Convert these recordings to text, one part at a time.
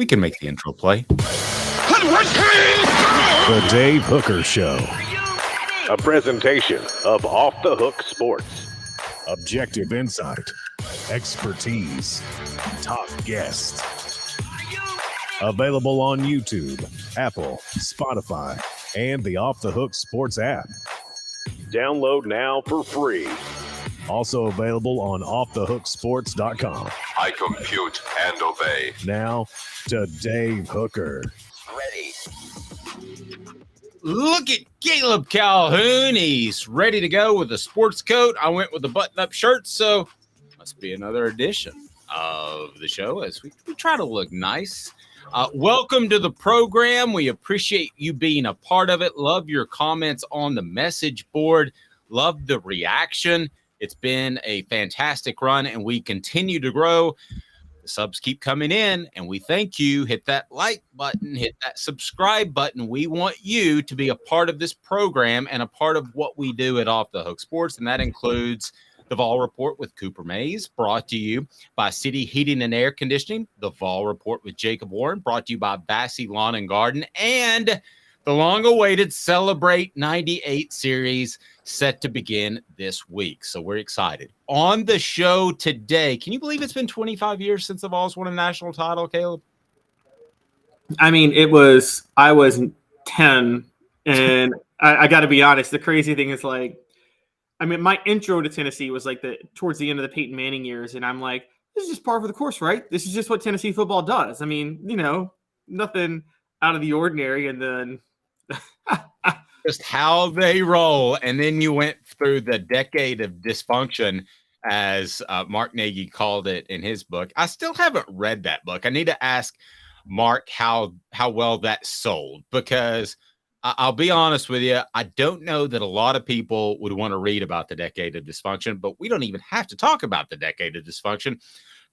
We can make the intro play. The Dave Hooker Show. A presentation of Off the Hook Sports. Objective insight, expertise, top guests. Available on YouTube, Apple, Spotify, and the Off the Hook Sports app. Download now for free. Also available on offthehooksports.com. I compute and obey. Now to Dave Hooker. Ready. Look at Caleb Calhoun. He's ready to go with a sports coat. I went with a button-up shirt, so must be another edition of the show as we try to look nice. Welcome to the program. We appreciate you being a part of it. Love your comments on the message board. Love the reaction. It's been a fantastic run, and we continue to grow. The subs keep coming in, and we thank you. Hit that like button. Hit that subscribe button. We want you to be a part of this program and a part of what we do at Off the Hook Sports, and that includes the Vol Report with Cooper Mays, brought to you by City Heating and Air Conditioning, the Vol Report with Jacob Warren, brought to you by Bassey Lawn and Garden, and the long-awaited Celebrate 98 series set to begin this week. So we're excited. On the show today, can you believe it's been 25 years since the Vols won a national title, Caleb? I mean, I was 10, and I got to be honest, the crazy thing is my intro to Tennessee was towards the end of the Peyton Manning years, and I'm like, this is just par for the course, right? This is just what Tennessee football does. I mean, nothing out of the ordinary, and then just how they roll. And then you went through the decade of dysfunction, as Mark Nagy called it in his book. I still haven't read that book. I need to ask Mark how well that sold, because I'll be honest with you, I don't know that a lot of people would want to read about the decade of dysfunction, but we don't even have to talk about the decade of dysfunction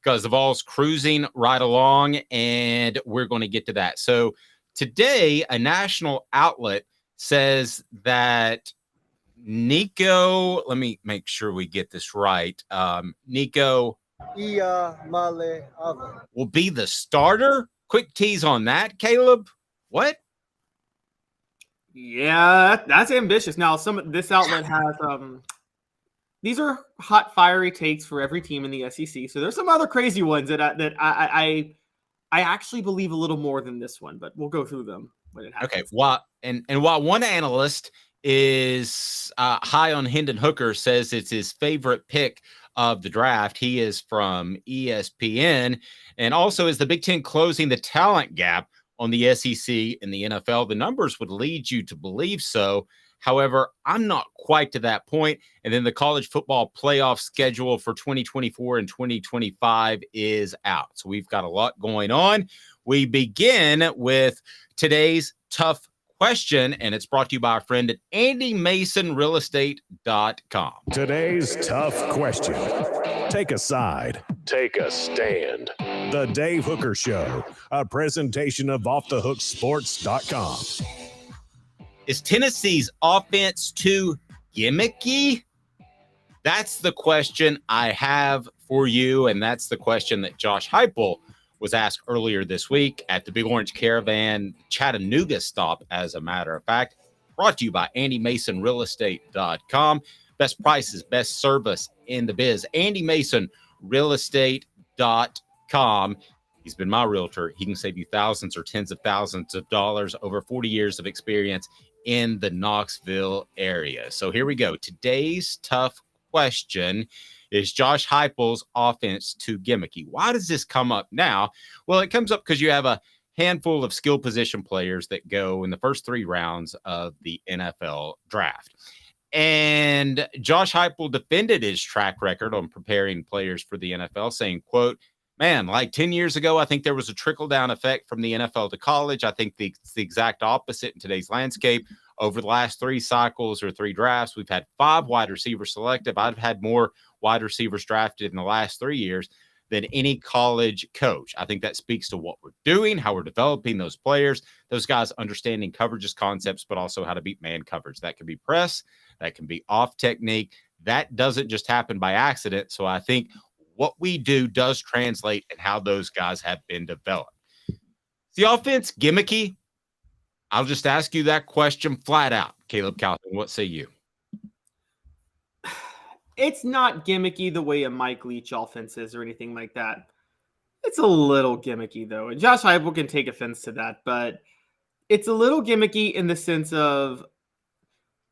because the Vols cruising right along, and we're going to get to that. So today, a national outlet says that Nico, let me make sure we get this right. Nico will be the starter. Quick tease on that, Caleb. What? Yeah, that's ambitious. Now, this outlet has these are hot, fiery takes for every team in the SEC. So there's some other crazy ones that I actually believe a little more than this one, but we'll go through them when it happens. Okay. While one analyst is high on Hendon Hooker, says it's his favorite pick of the draft. He is from ESPN, and also is the Big Ten closing the talent gap on the SEC and the NFL. The numbers would lead you to believe so. However, I'm not quite to that point. And then the college football playoff schedule for 2024 and 2025 is out. So we've got a lot going on. We begin with today's tough question, and it's brought to you by our friend at AndyMasonRealEstate.com. Today's tough question. Take a side. Take a stand. The Dave Hooker Show, a presentation of offthehooksports.com. Is Tennessee's offense too gimmicky? That's the question I have for you, and that's the question that Josh Heupel was asked earlier this week at the Big Orange Caravan Chattanooga stop, as a matter of fact. Brought to you by AndyMasonRealEstate.com. Best prices, best service in the biz. AndyMasonRealEstate.com. He's been my realtor. He can save you thousands or tens of thousands of dollars, over 40 years of experience in the Knoxville area. So here we go. Today's tough question is Josh Heupel's offense too gimmicky? Why does this come up now? Well, it comes up because you have a handful of skill position players that go in the first 3 rounds of the NFL draft. And Josh Heupel defended his track record on preparing players for the NFL, saying, quote, man, like 10 years ago, I think there was a trickle-down effect from the NFL to college. I think it's the exact opposite in today's landscape. Over the last 3 cycles or 3 drafts, we've had 5 wide receivers selected. I've had more wide receivers drafted in the last 3 years than any college coach. I think that speaks to what we're doing, how we're developing those players, those guys understanding coverages, concepts, but also how to beat man coverage. That can be press, that can be off technique. That doesn't just happen by accident. So I think what we do does translate in how those guys have been developed. the offense gimmicky? I'll just ask you that question flat out. Caleb Calhoun, what say you? It's not gimmicky the way a Mike Leach offense is or anything like that. It's a little gimmicky, though. And Josh Heupel can take offense to that, but it's a little gimmicky in the sense of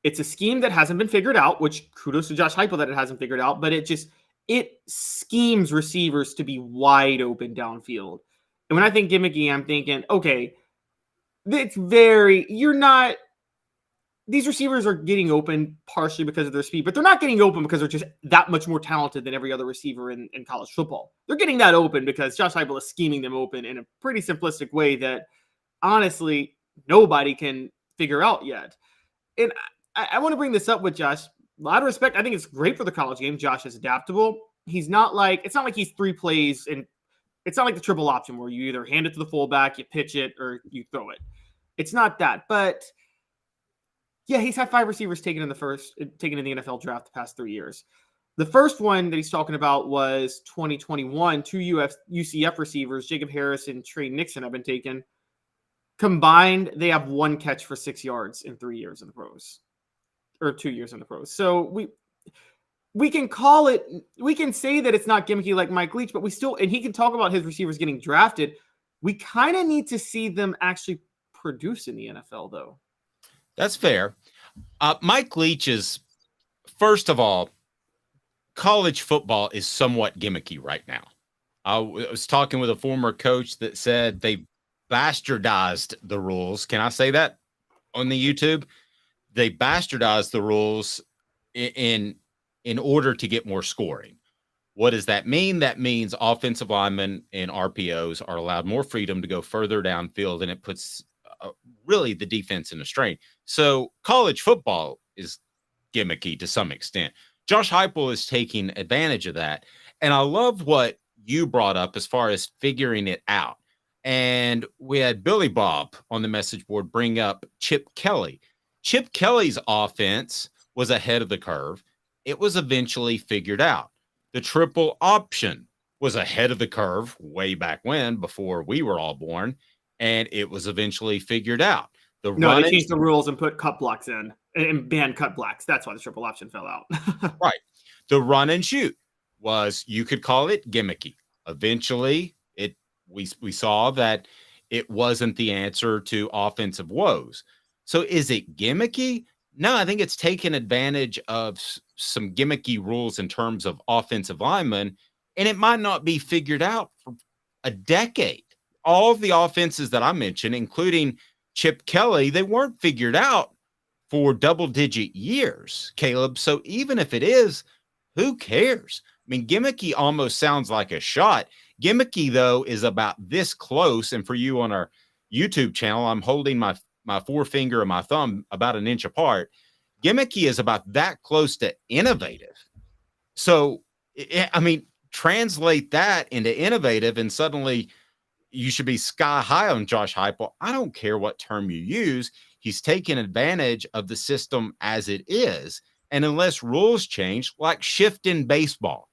it's a scheme that hasn't been figured out, which kudos to Josh Heupel that it hasn't figured out, but it schemes receivers to be wide open downfield. And when I think gimmicky, I'm thinking, okay, these receivers are getting open partially because of their speed, but they're not getting open because they're just that much more talented than every other receiver in college football. They're getting that open because Josh Heupel is scheming them open in a pretty simplistic way that honestly nobody can figure out yet. And I want to bring this up with Josh. A lot of respect. I think it's great for the college game. Josh is adaptable. It's not like he's 3 plays and it's not like the triple option where you either hand it to the fullback, you pitch it, or you throw it. It's not that. But yeah, he's had 5 receivers taken in the NFL draft the past 3 years. The first one that he's talking about was 2021. 2 UCF receivers, Jacob Harris and Trey Nixon, have been taken. Combined, they have 1 catch for 6 yards in 3 years in the pros. Or 2 years in the pros. So we can call it, we can say that it's not gimmicky like Mike Leach, but and he can talk about his receivers getting drafted. We kind of need to see them actually produce in the NFL, though. That's fair. Mike Leach is, first of all, college football is somewhat gimmicky right now. I was talking with a former coach that said they bastardized the rules. Can I say that on the YouTube? They bastardized the rules in order to get more scoring. What does that mean? That means offensive linemen and RPOs are allowed more freedom to go further downfield, and it puts really the defense in a strain. So college football is gimmicky to some extent. Josh Heupel is taking advantage of that. And I love what you brought up as far as figuring it out. And we had Billy Bob on the message board bring up Chip Kelly. Chip Kelly's offense was ahead of the curve. It was eventually figured out. The triple option was ahead of the curve way back when, before we were all born, and it was eventually figured out. They changed the rules and put cut blocks in and banned cut blocks. That's why the triple option fell out. Right. The run and shoot was, you could call it gimmicky. Eventually, we saw that it wasn't the answer to offensive woes. So is it gimmicky? No, I think it's taken advantage of some gimmicky rules in terms of offensive linemen, and it might not be figured out for a decade. All of the offenses that I mentioned, including Chip Kelly, they weren't figured out for double-digit years, Caleb. So even if it is, who cares? I mean, gimmicky almost sounds like a shot. Gimmicky, though, is about this close. And for you on our YouTube channel, I'm holding my forefinger and my thumb about an inch apart. Gimmicky is about that close to innovative. So, I mean, translate that into innovative, and suddenly you should be sky high on Josh Heupel. I don't care what term you use. He's taking advantage of the system as it is. And unless rules change, like shift in baseball,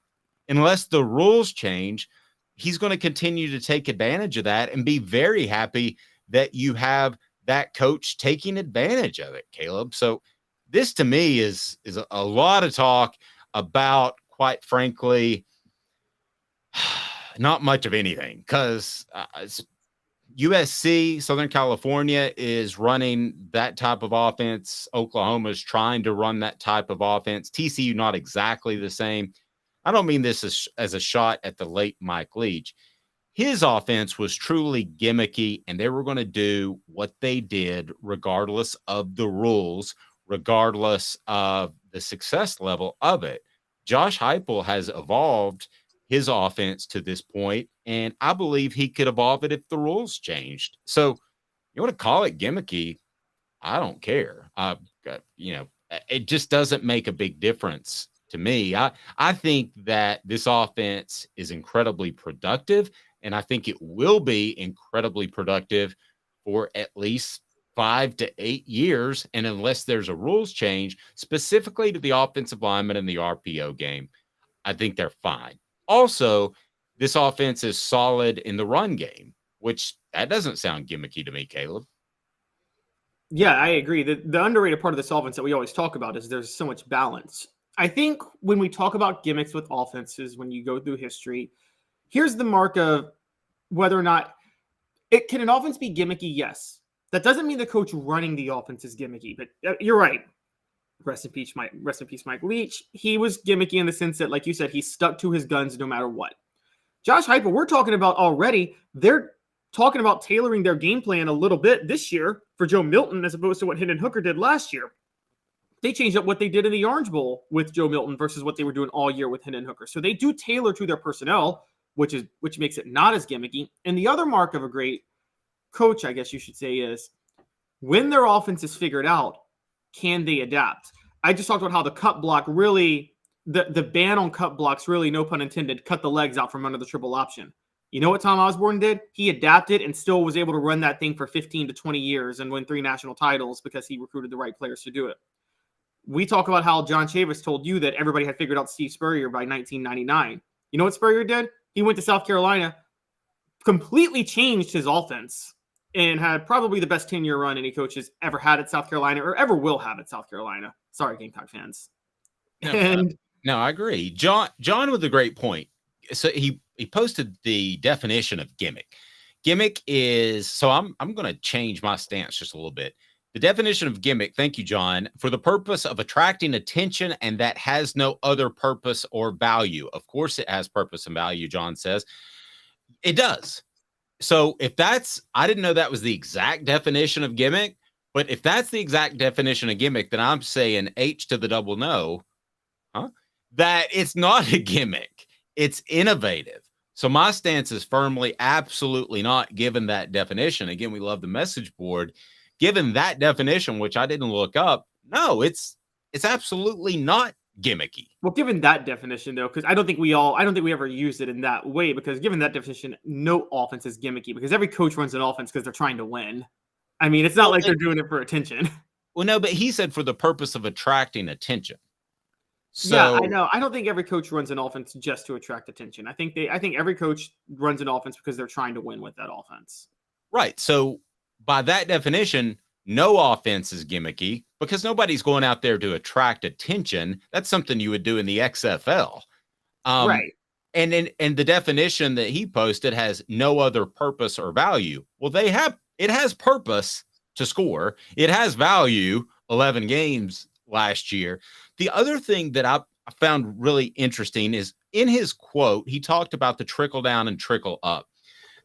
unless the rules change, he's going to continue to take advantage of that and be very happy that you have that coach taking advantage of it, Caleb. So this to me is a lot of talk about, quite frankly, not much of anything, because USC, Southern California, is running that type of offense. Oklahoma is trying to run that type of offense. TCU, not exactly the same. I don't mean this as a shot at the late Mike Leach. His offense was truly gimmicky, and they were going to do what they did regardless of the rules, regardless of the success level of it. Josh Heupel has evolved his offense to this point, and I believe he could evolve it if the rules changed. So you want to call it gimmicky, I don't care. It just doesn't make a big difference to me. I think that this offense is incredibly productive, and I think it will be incredibly productive for at least 5 to 8 years. And unless there's a rules change specifically to the offensive lineman and the RPO game, I think they're fine. Also, this offense is solid in the run game. which that doesn't sound gimmicky to me, Caleb. Yeah, I agree. The underrated part of this offense that we always talk about is there's so much balance. I think when we talk about gimmicks with offenses, when you go through history, here's the mark of whether or not it can an offense be gimmicky. Yes, that doesn't mean the coach running the offense is gimmicky, but you're right. Rest in peace, Mike Leach. He was gimmicky in the sense that, like you said, he stuck to his guns no matter what. Josh Heupel, we're talking about already. They're talking about tailoring their game plan a little bit this year for Joe Milton as opposed to what Hendon Hooker did last year. They changed up what they did in the Orange Bowl with Joe Milton versus what they were doing all year with Hendon Hooker. So they do tailor to their personnel, which makes it not as gimmicky. And the other mark of a great coach, I guess you should say, is when their offense is figured out, can they adapt? I just talked about how the cut block really, the ban on cut blocks really, no pun intended, cut the legs out from under the triple option. You know what Tom Osborne did? He adapted and still was able to run that thing for 15 to 20 years and win 3 national titles because he recruited the right players to do it. We talk about how John Chavis told you that everybody had figured out Steve Spurrier by 1999. You know what Spurrier did? He went to South Carolina, completely changed his offense, and had probably the best 10-year run any coach has ever had at South Carolina or ever will have at South Carolina. Sorry, Gamecock fans. No, I agree. John with a great point. So he posted the definition of gimmick. Gimmick is, so I'm going to change my stance just a little bit. The definition of gimmick, thank you, John, for the purpose of attracting attention and that has no other purpose or value. Of course it has purpose and value, John says. It does. So if I didn't know that was the exact definition of gimmick, but if that's the exact definition of gimmick, then I'm saying H to the double no, that it's not a gimmick. It's innovative. So my stance is firmly, absolutely not, given that definition. Again, we love the message board. Given that definition, which I didn't look up, no, it's absolutely not gimmicky. Well, given that definition, though, because I don't think we ever used it in that way, because given that definition, no offense is gimmicky because every coach runs an offense because they're trying to win. I mean, it's not like they're doing it for attention. Well, no, but he said for the purpose of attracting attention. So, yeah, I know. I don't think every coach runs an offense just to attract attention. I think every coach runs an offense because they're trying to win with that offense. Right. So by that definition, no offense is gimmicky because nobody's going out there to attract attention. That's something you would do in the XFL. Right. And the definition that he posted has no other purpose or value. Well, it has purpose to score. It has value, 11 games last year. The other thing that I found really interesting is in his quote, he talked about the trickle down and trickle up.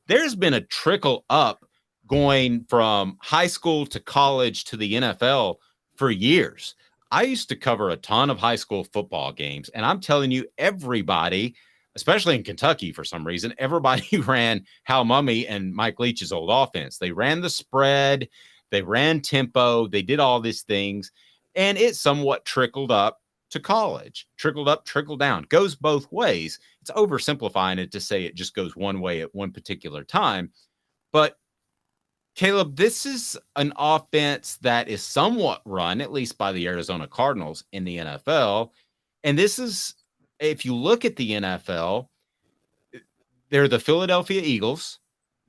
There's been a trickle up going from high school to college to the NFL for years. I used to cover a ton of high school football games, and I'm telling you, everybody, especially in Kentucky for some reason, everybody ran Hal Mumme and Mike Leach's old offense. They ran the spread, they ran tempo, they did all these things, and it somewhat trickled up to college. Trickled up, trickled down. Goes both ways. It's oversimplifying it to say it just goes one way at one particular time. But Caleb, this is an offense that is somewhat run, at least by the Arizona Cardinals in the NFL. And this is, if you look at the NFL, they're the Philadelphia Eagles.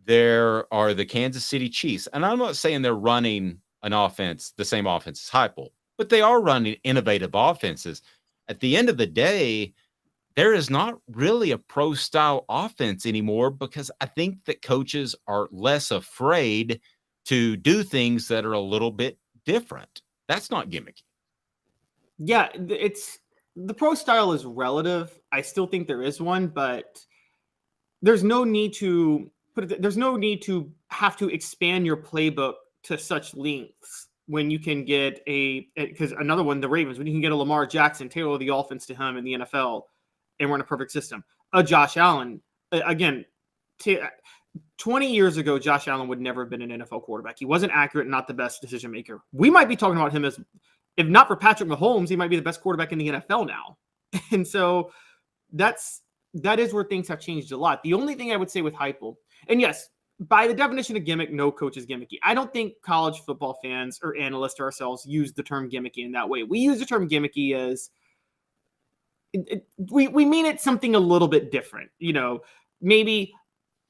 There are the Kansas City Chiefs. And I'm not saying they're running an offense, the same offense as Heupel, but they are running innovative offenses. At the end of the day, there is not really a pro-style offense anymore because I think that coaches are less afraid to do things that are a little bit different. That's not gimmicky. Yeah, it's the pro style is relative. I still think there is one, but there's no need to have to expand your playbook to such lengths when you can get because another one, the Ravens, when you can get a Lamar Jackson, tailor the offense to him in the NFL and run a perfect system. Josh Allen, again, 20 years ago, Josh Allen would never have been an NFL quarterback. He wasn't accurate, not the best decision maker. We might be talking about him as, if not for Patrick Mahomes, he might be the best quarterback in the NFL now. And so that is where things have changed a lot. The only thing I would say with Heupel, and yes, by the definition of gimmick, no coach is gimmicky. I don't think college football fans or analysts or ourselves use the term gimmicky in that way. We use the term gimmicky as we mean it something a little bit different. You know, maybe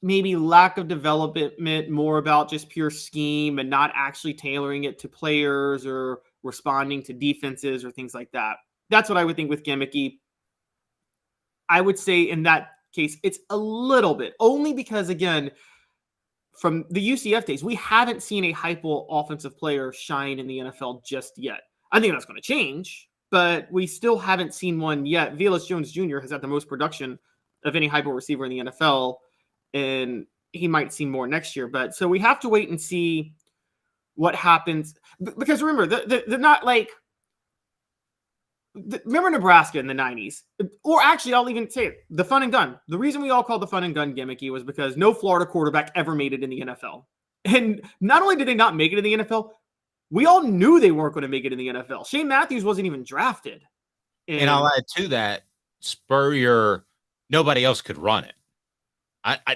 maybe lack of development, more about just pure scheme and not actually tailoring it to players or responding to defenses or things like that. That's what I would think with Gimmicky. I would say in that case, it's a little bit, only because, again, from the UCF days, we haven't seen a Heupel offensive player shine in the NFL just yet. I think that's going to change, but we still haven't seen one yet. Velus Jones Jr. has had the most production of any Heupel receiver in the NFL, and he might see more next year. But so we have to wait and see what happens. Because remember, they're not like remember Nebraska in the 90s, or actually I'll even say it, the fun and gun. The reason we all called the fun and gun Gimmicky was because no Florida quarterback ever made it in the NFL. And not only did they not make it in the NFL, we all knew they weren't going to make it in the NFL. Shane Matthews wasn't even drafted. And I'll add to that, Spurrier, nobody else could run it.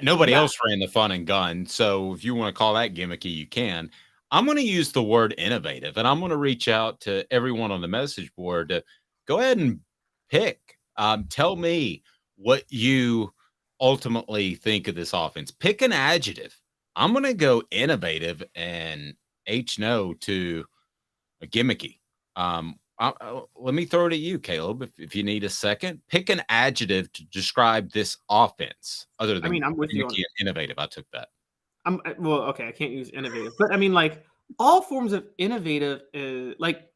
Nobody else ran the fun and gun. So if you want to call that gimmicky, you can. I'm going to use the word innovative, and I'm going to reach out to everyone on the message board to go ahead and pick. Tell me what you ultimately think of this offense. Pick an adjective. I'm going to go innovative and no to a gimmicky. Let me throw it at you, Caleb, if you need a second. Pick an adjective to describe this offense other than I'm with you on innovative. I took that. Okay, I can't use innovative, but I mean, like, all forms of innovative, like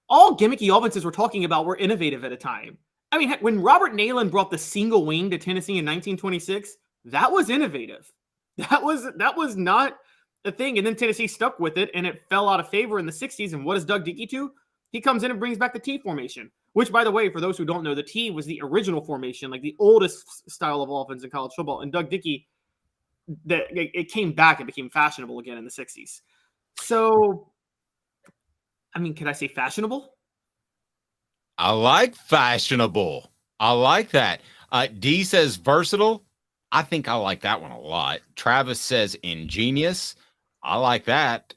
all gimmicky offenses we're talking about were innovative at a time. I mean, when Robert Nalen brought the single wing to Tennessee in 1926, that was innovative. That was not a thing. And then Tennessee stuck with it, and it fell out of favor in the 60s. And what does Doug Dickey do? He comes in and brings back the T formation, which, by the way, for those who don't know, the T was the original formation, like the oldest style of offense in college football. And Doug Dickey, it came back and became fashionable again in the 60s. So, I mean, can I say fashionable? I like fashionable. I like that. D says versatile. I think I like that one a lot. Travis says ingenious. I like that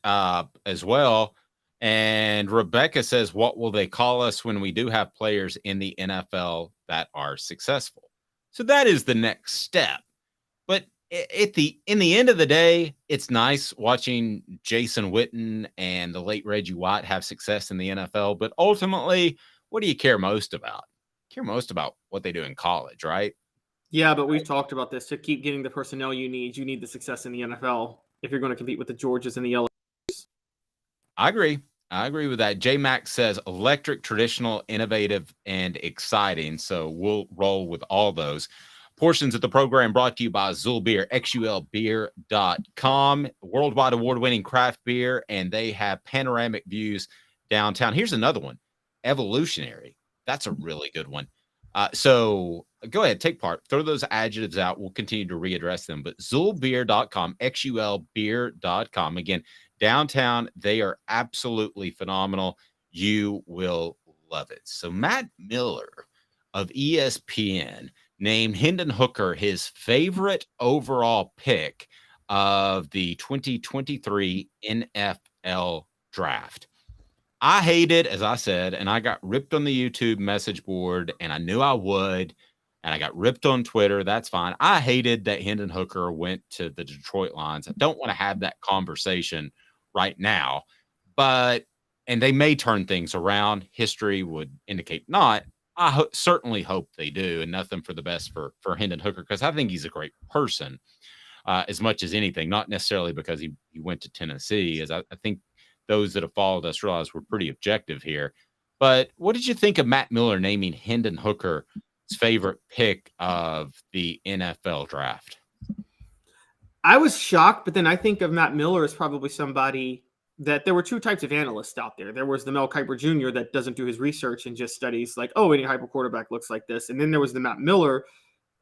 as well. And Rebecca says, what will they call us when we do have players in the NFL that are successful? So that is the next step. But in the end of the day, it's nice watching Jason Witten and the late Reggie White have success in the NFL. But ultimately, what do you care most about? Care most about what they do in college, right? Yeah, but we've talked about this. To keep getting the personnel you need the success in the NFL if you're going to compete with the Georgias and the LSUs. I agree with that. J Max says electric, traditional, innovative, and exciting. So we'll roll with all those. Portions of the program brought to you by Zul Beer, xulbeer.com, worldwide award-winning craft beer, and they have panoramic views downtown. Here's another one, evolutionary. That's a really good one. So go ahead, take part. Throw those adjectives out. We'll continue to readdress them. But zulbeer.com, xulbeer.com. Again, downtown, they are absolutely phenomenal. You will love it. So Matt Miller of ESPN named Hendon Hooker his favorite overall pick of the 2023 NFL draft. I hate it, as I said, and I got ripped on the YouTube message board, and I knew I would, and I got ripped on Twitter. That's fine. I hated that Hendon Hooker went to the Detroit Lions. I don't want to have that conversation right now, and they may turn things around. History would indicate not. I certainly hope they do, and nothing for the best for Hendon Hooker, because I think he's a great person as much as anything, not necessarily because he went to Tennessee, as I think those that have followed us realize we're pretty objective here. But what did you think of Matt Miller naming Hendon Hooker his favorite pick of the NFL draft? I was shocked, but then I think of Matt Miller as probably somebody that there were two types of analysts out there. There was the Mel Kiper Jr. that doesn't do his research and just studies like, oh, any Heupel quarterback looks like this. And then there was the Matt Miller.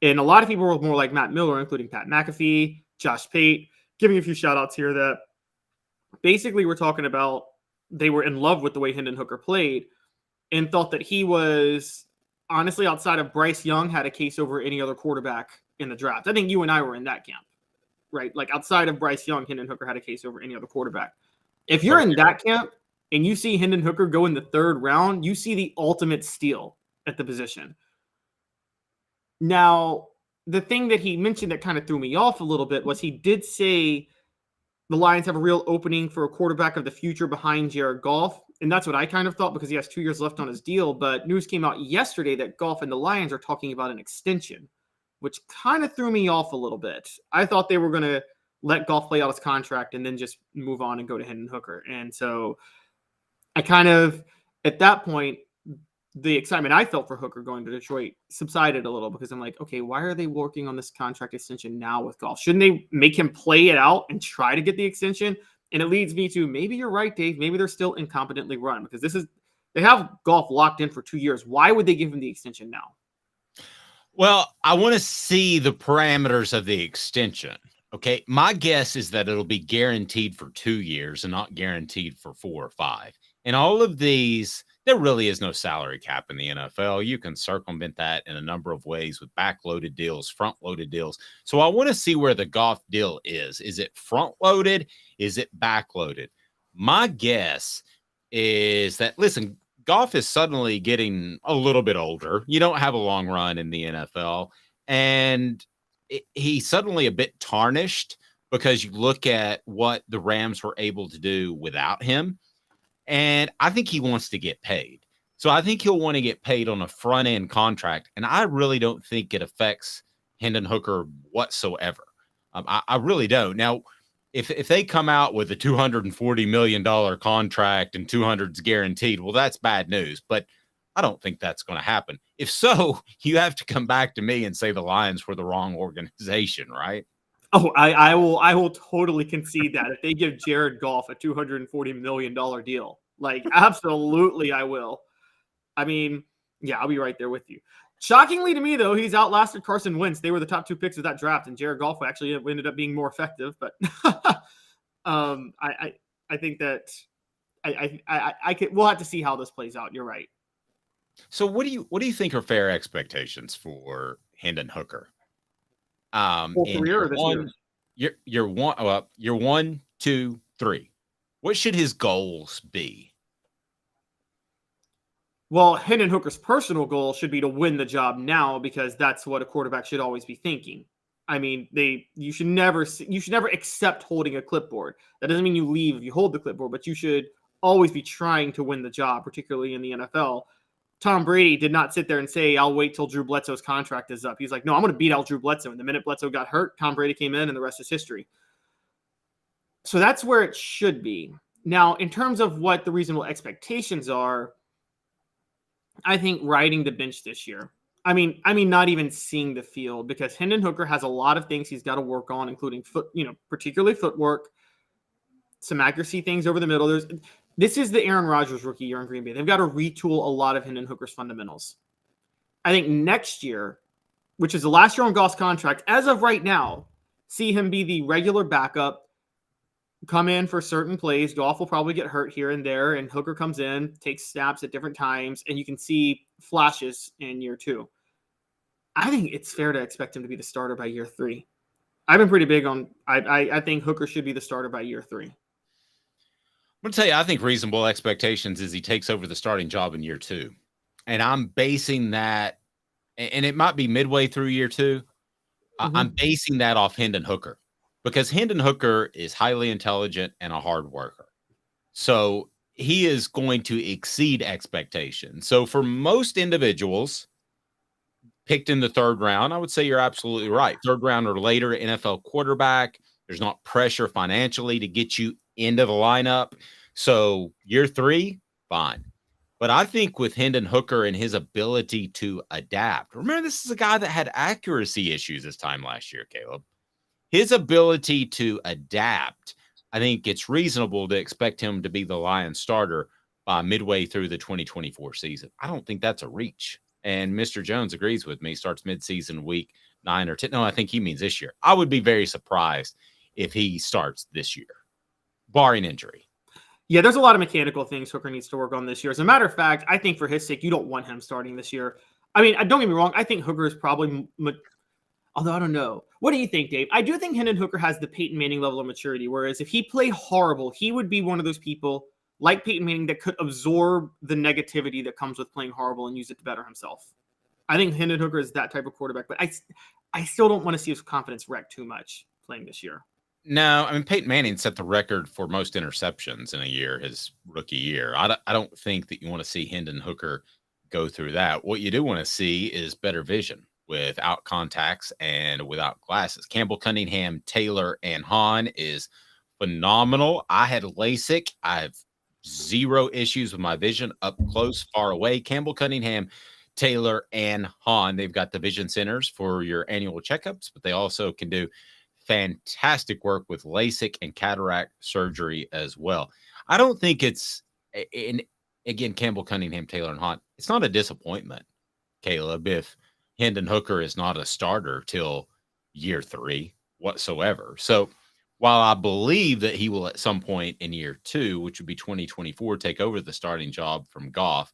And a lot of people were more like Matt Miller, including Pat McAfee, Josh Pate, giving a few shout outs here that basically we're talking about they were in love with the way Hendon Hooker played and thought that he was, honestly, outside of Bryce Young, had a case over any other quarterback in the draft. I think you and I were in that camp, right? Like outside of Bryce Young, Hendon Hooker had a case over any other quarterback. If you're in that camp and you see Hendon Hooker go in the third round, you see the ultimate steal at the position. Now, the thing that he mentioned that kind of threw me off a little bit was he did say the Lions have a real opening for a quarterback of the future behind Jared Goff. And that's what I kind of thought because he has 2 years left on his deal. But news came out yesterday that Goff and the Lions are talking about an extension, which kind of threw me off a little bit. I thought they were going to let Goff play out his contract and then just move on and go to Hendon Hooker. And so I kind of, at that point, the excitement I felt for Hooker going to Detroit subsided a little because I'm like, okay, why are they working on this contract extension now with Goff? Shouldn't they make him play it out and try to get the extension? And it leads me to maybe you're right, Dave. Maybe they're still incompetently run because they have Goff locked in for 2 years. Why would they give him the extension now? Well, I want to see the parameters of the extension. Okay. My guess is that it'll be guaranteed for 2 years and not guaranteed for 4 or 5. And all of these, there really is no salary cap in the NFL. You can circumvent that in a number of ways with backloaded deals, front-loaded deals. So I want to see where the Goff deal is. Is it front-loaded? Is it backloaded? My guess is that, listen, Goff is suddenly getting a little bit older. You don't have a long run in the NFL. And he's suddenly a bit tarnished because you look at what the Rams were able to do without him. And I think he wants to get paid. So I think he'll want to get paid on a front end contract. And I really don't think it affects Hendon Hooker whatsoever. I really don't. Now, if they come out with a $240 million contract and 200's guaranteed, well, that's bad news. But I don't think that's going to happen. If so, you have to come back to me and say the Lions were the wrong organization, right? Oh, I will totally concede that if they give Jared Goff a $240 million deal, like absolutely I will. I mean, yeah, I'll be right there with you. Shockingly to me, though, he's outlasted Carson Wentz. They were the top 2 picks of that draft, and Jared Goff actually ended up being more effective. But I think that we'll have to see how this plays out. You're right. So what do you think are fair expectations for Hendon Hooker? Career this year? You're 1, 2, 3. What should his goals be? Well, Hendon Hooker's personal goal should be to win the job now because that's what a quarterback should always be thinking. I mean, you should never accept holding a clipboard. That doesn't mean you leave if you hold the clipboard, but you should always be trying to win the job, particularly in the NFL. Tom Brady did not sit there and say, I'll wait till Drew Bledsoe's contract is up. He's like, no, I'm going to beat out Drew Bledsoe. And the minute Bledsoe got hurt, Tom Brady came in and the rest is history. So that's where it should be. Now, in terms of what the reasonable expectations are, I think riding the bench this year. I mean, not even seeing the field because Hendon Hooker has a lot of things he's got to work on, including particularly footwork, some accuracy things over the middle. This is the Aaron Rodgers rookie year in Green Bay. They've got to retool a lot of Hendon Hooker's fundamentals. I think next year, which is the last year on Goff's contract, as of right now, see him be the regular backup, come in for certain plays. Goff will probably get hurt here and there, and Hooker comes in, takes snaps at different times, and you can see flashes in year 2. I think it's fair to expect him to be the starter by year 3. I've been pretty big on I think Hooker should be the starter by year 3. I'm going to tell you, I think reasonable expectations is he takes over the starting job in year 2. And I'm basing that, and it might be midway through year 2. I'm basing that off Hendon Hooker because Hendon Hooker is highly intelligent and a hard worker. So he is going to exceed expectations. So for most individuals picked in the 3rd round, I would say you're absolutely right. 3rd round or later, NFL quarterback, there's not pressure financially to get you into the lineup. So year 3, fine. But I think with Hendon Hooker and his ability to adapt, remember, this is a guy that had accuracy issues this time last year, Caleb. His ability to adapt, I think it's reasonable to expect him to be the Lions starter by midway through the 2024 season. I don't think that's a reach. And Mr. Jones agrees with me, starts midseason week 9 or 10. No, I think he means this year. I would be very surprised if he starts this year, barring injury. Yeah, there's a lot of mechanical things Hooker needs to work on this year. As a matter of fact, I think for his sake, you don't want him starting this year. I mean, don't get me wrong. I think Hooker is probably, although I don't know. What do you think, Dave? I do think Hendon Hooker has the Peyton Manning level of maturity, whereas if he played horrible, he would be one of those people like Peyton Manning that could absorb the negativity that comes with playing horrible and use it to better himself. I think Hendon Hooker is that type of quarterback, but I still don't want to see his confidence wrecked too much playing this year. No, I mean, Peyton Manning set the record for most interceptions in a year, his rookie year. I don't think that you want to see Hendon Hooker go through that. What you do want to see is better vision without contacts and without glasses. Campbell, Cunningham, Taylor, and Hahn is phenomenal. I had LASIK. I have zero issues with my vision up close, far away. Campbell, Cunningham, Taylor, and Hahn, they've got the vision centers for your annual checkups, but they also can do fantastic work with LASIK and cataract surgery as well. I don't think it's, again, Campbell, Cunningham, Taylor, and Hahn, it's not a disappointment, Caleb, if Hendon Hooker is not a starter till year 3 whatsoever. So while I believe that he will at some point in year 2, which would be 2024, take over the starting job from Goff,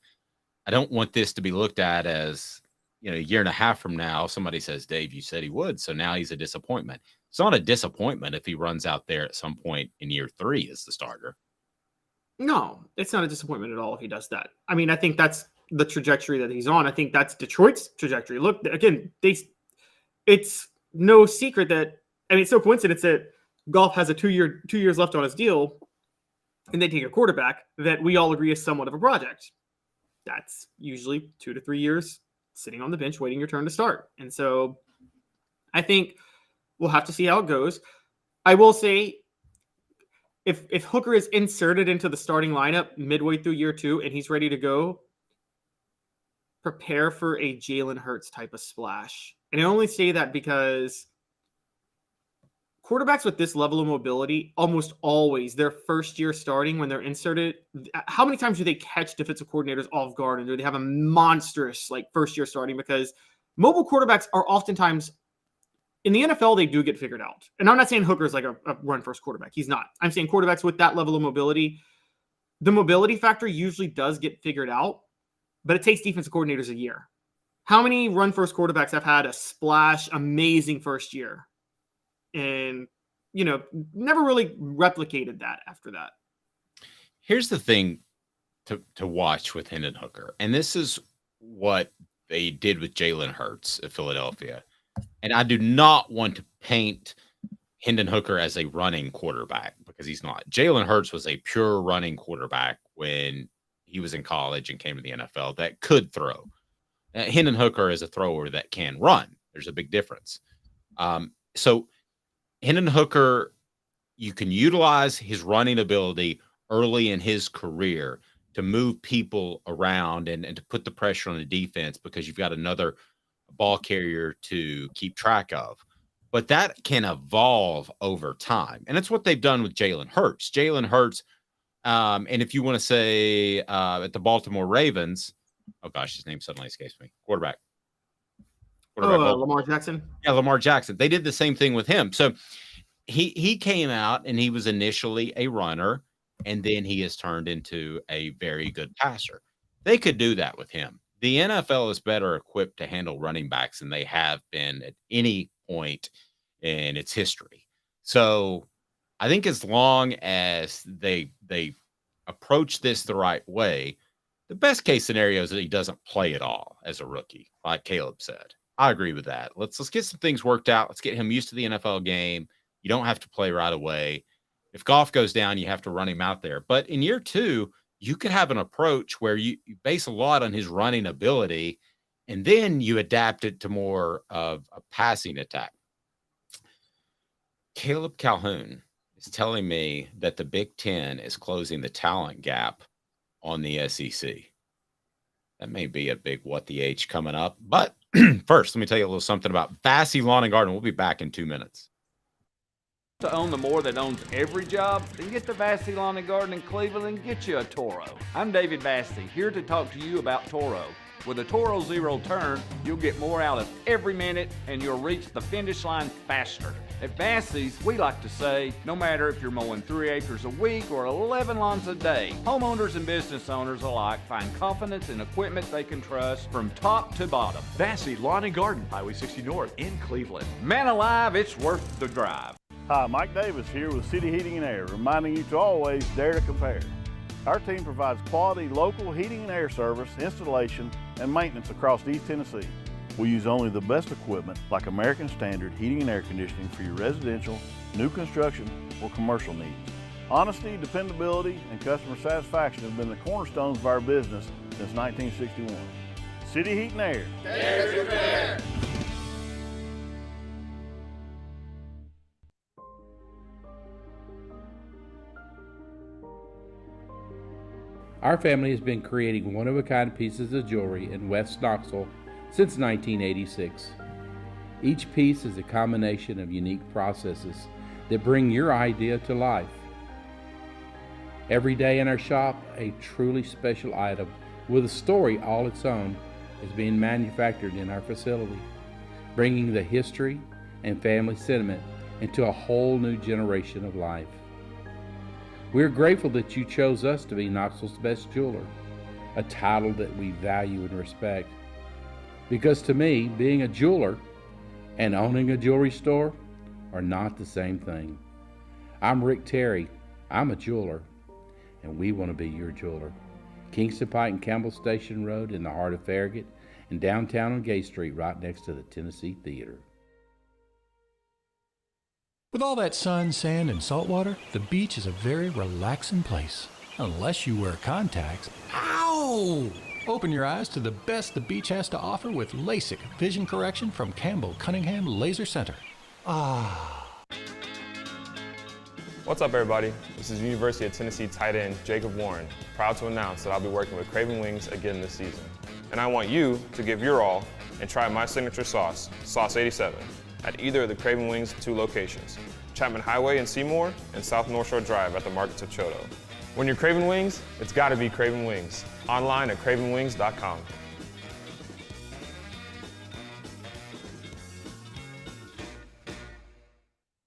I don't want this to be looked at as, a year and a half from now, somebody says, Dave, you said he would, so now he's a disappointment. It's not a disappointment if he runs out there at some point in year 3 as the starter. No, it's not a disappointment at all if he does that. I mean, I think that's the trajectory that he's on. I think that's Detroit's trajectory. Look, again, it's no secret that, it's no coincidence that Goff has a 2 years left on his deal, and they take a quarterback that we all agree is somewhat of a project. That's usually 2 to 3 years sitting on the bench waiting your turn to start. And so I think we'll have to see how it goes. I will say, if Hooker is inserted into the starting lineup midway through year 2 and he's ready to go, prepare for a Jalen Hurts type of splash. And I only say that because quarterbacks with this level of mobility, almost always their first year starting when they're inserted, how many times do they catch defensive coordinators off guard, and do they have a monstrous first year starting? Because mobile quarterbacks are oftentimes, in the NFL, they do get figured out. And I'm not saying Hooker is like a run first quarterback. He's not. I'm saying quarterbacks with that level of mobility, the mobility factor usually does get figured out, but it takes defensive coordinators a year. How many run first quarterbacks have had a splash, amazing first year and, never really replicated that after that? Here's the thing to watch with Hendon Hooker, and this is what they did with Jalen Hurts at Philadelphia. And I do not want to paint Hendon Hooker as a running quarterback, because he's not. Jalen Hurts was a pure running quarterback when he was in college and came to the NFL that could throw. Hendon Hooker is a thrower that can run. There's a big difference. So Hendon Hooker, you can utilize his running ability early in his career to move people around and to put the pressure on the defense, because you've got another ball carrier to keep track of. But that can evolve over time. And that's what they've done with Jalen Hurts. Jalen Hurts, and if you want to say at the Baltimore Ravens, oh gosh, his name suddenly escapes me. Quarterback. Lamar Jackson. Yeah, Lamar Jackson. They did the same thing with him. So he came out and he was initially a runner, and then he has turned into a very good passer. They could do that with him. The NFL is better equipped to handle running backs than they have been at any point in its history. So I think as long as they approach this the right way, the best case scenario is that he doesn't play at all as a rookie, like Caleb said. I agree with that. Let's get some things worked out. Let's get him used to the NFL game. You don't have to play right away. If Goff goes down, you have to run him out there. But in year 2, you could have an approach where you base a lot on his running ability, and then you adapt it to more of a passing attack. Caleb Calhoun is telling me that the Big Ten is closing the talent gap on the SEC. That may be a big what the H coming up. But first, let me tell you a little something about Vassy Lawn and Garden. We'll be back in 2 minutes. To own the more that owns every job, then get to Vassy Lawn and Garden in Cleveland and get you a Toro. I'm David Vassy, here to talk to you about Toro. With a Toro Zero Turn, you'll get more out of every minute and you'll reach the finish line faster. At Vassy's, we like to say, no matter if you're mowing 3 acres a week or 11 lawns a day, homeowners and business owners alike find confidence in equipment they can trust from top to bottom. Vassy Lawn and Garden, Highway 60 North in Cleveland. Man alive, it's worth the drive. Hi, Mike Davis here with City Heating and Air, reminding you to always dare to compare. Our team provides quality local heating and air service, installation, and maintenance across East Tennessee. We use only the best equipment like American Standard heating and air conditioning for your residential, new construction, or commercial needs. Honesty, dependability, and customer satisfaction have been the cornerstones of our business since 1961. City Heat and Air. There's your bear. Our family has been creating one-of-a-kind pieces of jewelry in West Knoxville since 1986. Each piece is a combination of unique processes that bring your idea to life. Every day in our shop, a truly special item with a story all its own is being manufactured in our facility, bringing the history and family sentiment into a whole new generation of life. We're grateful that you chose us to be Knoxville's best jeweler, a title that we value and respect. Because to me, being a jeweler and owning a jewelry store are not the same thing. I'm Rick Terry. I'm a jeweler, and we want to be your jeweler. Kingston Pike and Campbell Station Road in the heart of Farragut, and downtown on Gay Street right next to the Tennessee Theater. With all that sun, sand, and salt water, the beach is a very relaxing place. Unless you wear contacts. Ow! Open your eyes to the best the beach has to offer with LASIK vision correction from Campbell Cunningham Laser Center. Ah. What's up, everybody? This is University of Tennessee tight end Jacob Warren, proud to announce that I'll be working with Craven Wings again this season. And I want you to give your all and try my signature sauce, Sauce 87, at either of the Craven Wings 2 locations, Chapman Highway in Seymour and South North Shore Drive at the Markets of Choteau. When you're craving wings, it's gotta be Craven Wings. Online at cravenwings.com.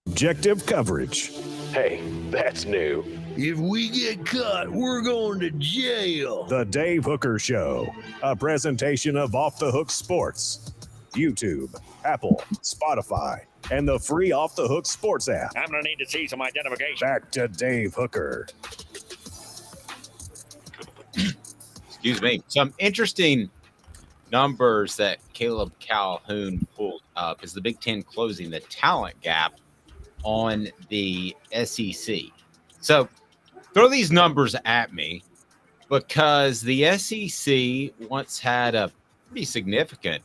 Objective coverage. Hey, that's new. If we get caught, we're going to jail. The Dave Hooker Show, a presentation of Off the Hook Sports. YouTube, Apple, Spotify, and the free Off the Hook Sports app. I'm going to need to see some identification. Back to Dave Hooker. Excuse me. Some interesting numbers that Caleb Calhoun pulled up is the Big Ten closing the talent gap on the SEC. So throw these numbers at me because the SEC once had a pretty significant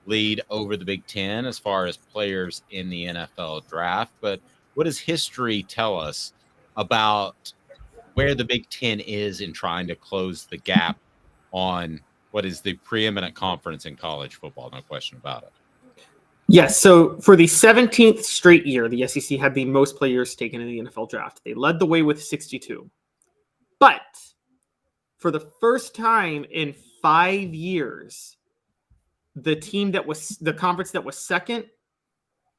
lead over the Big Ten as far as players in the NFL draft. But what does history tell us about where the Big Ten is in trying to close the gap on what is the preeminent conference in college football? No question about it. Yes, so for the 17th straight year, the SEC had the most players taken in the NFL draft. They led the way with 62. But for the first time in 5 years, the conference that was second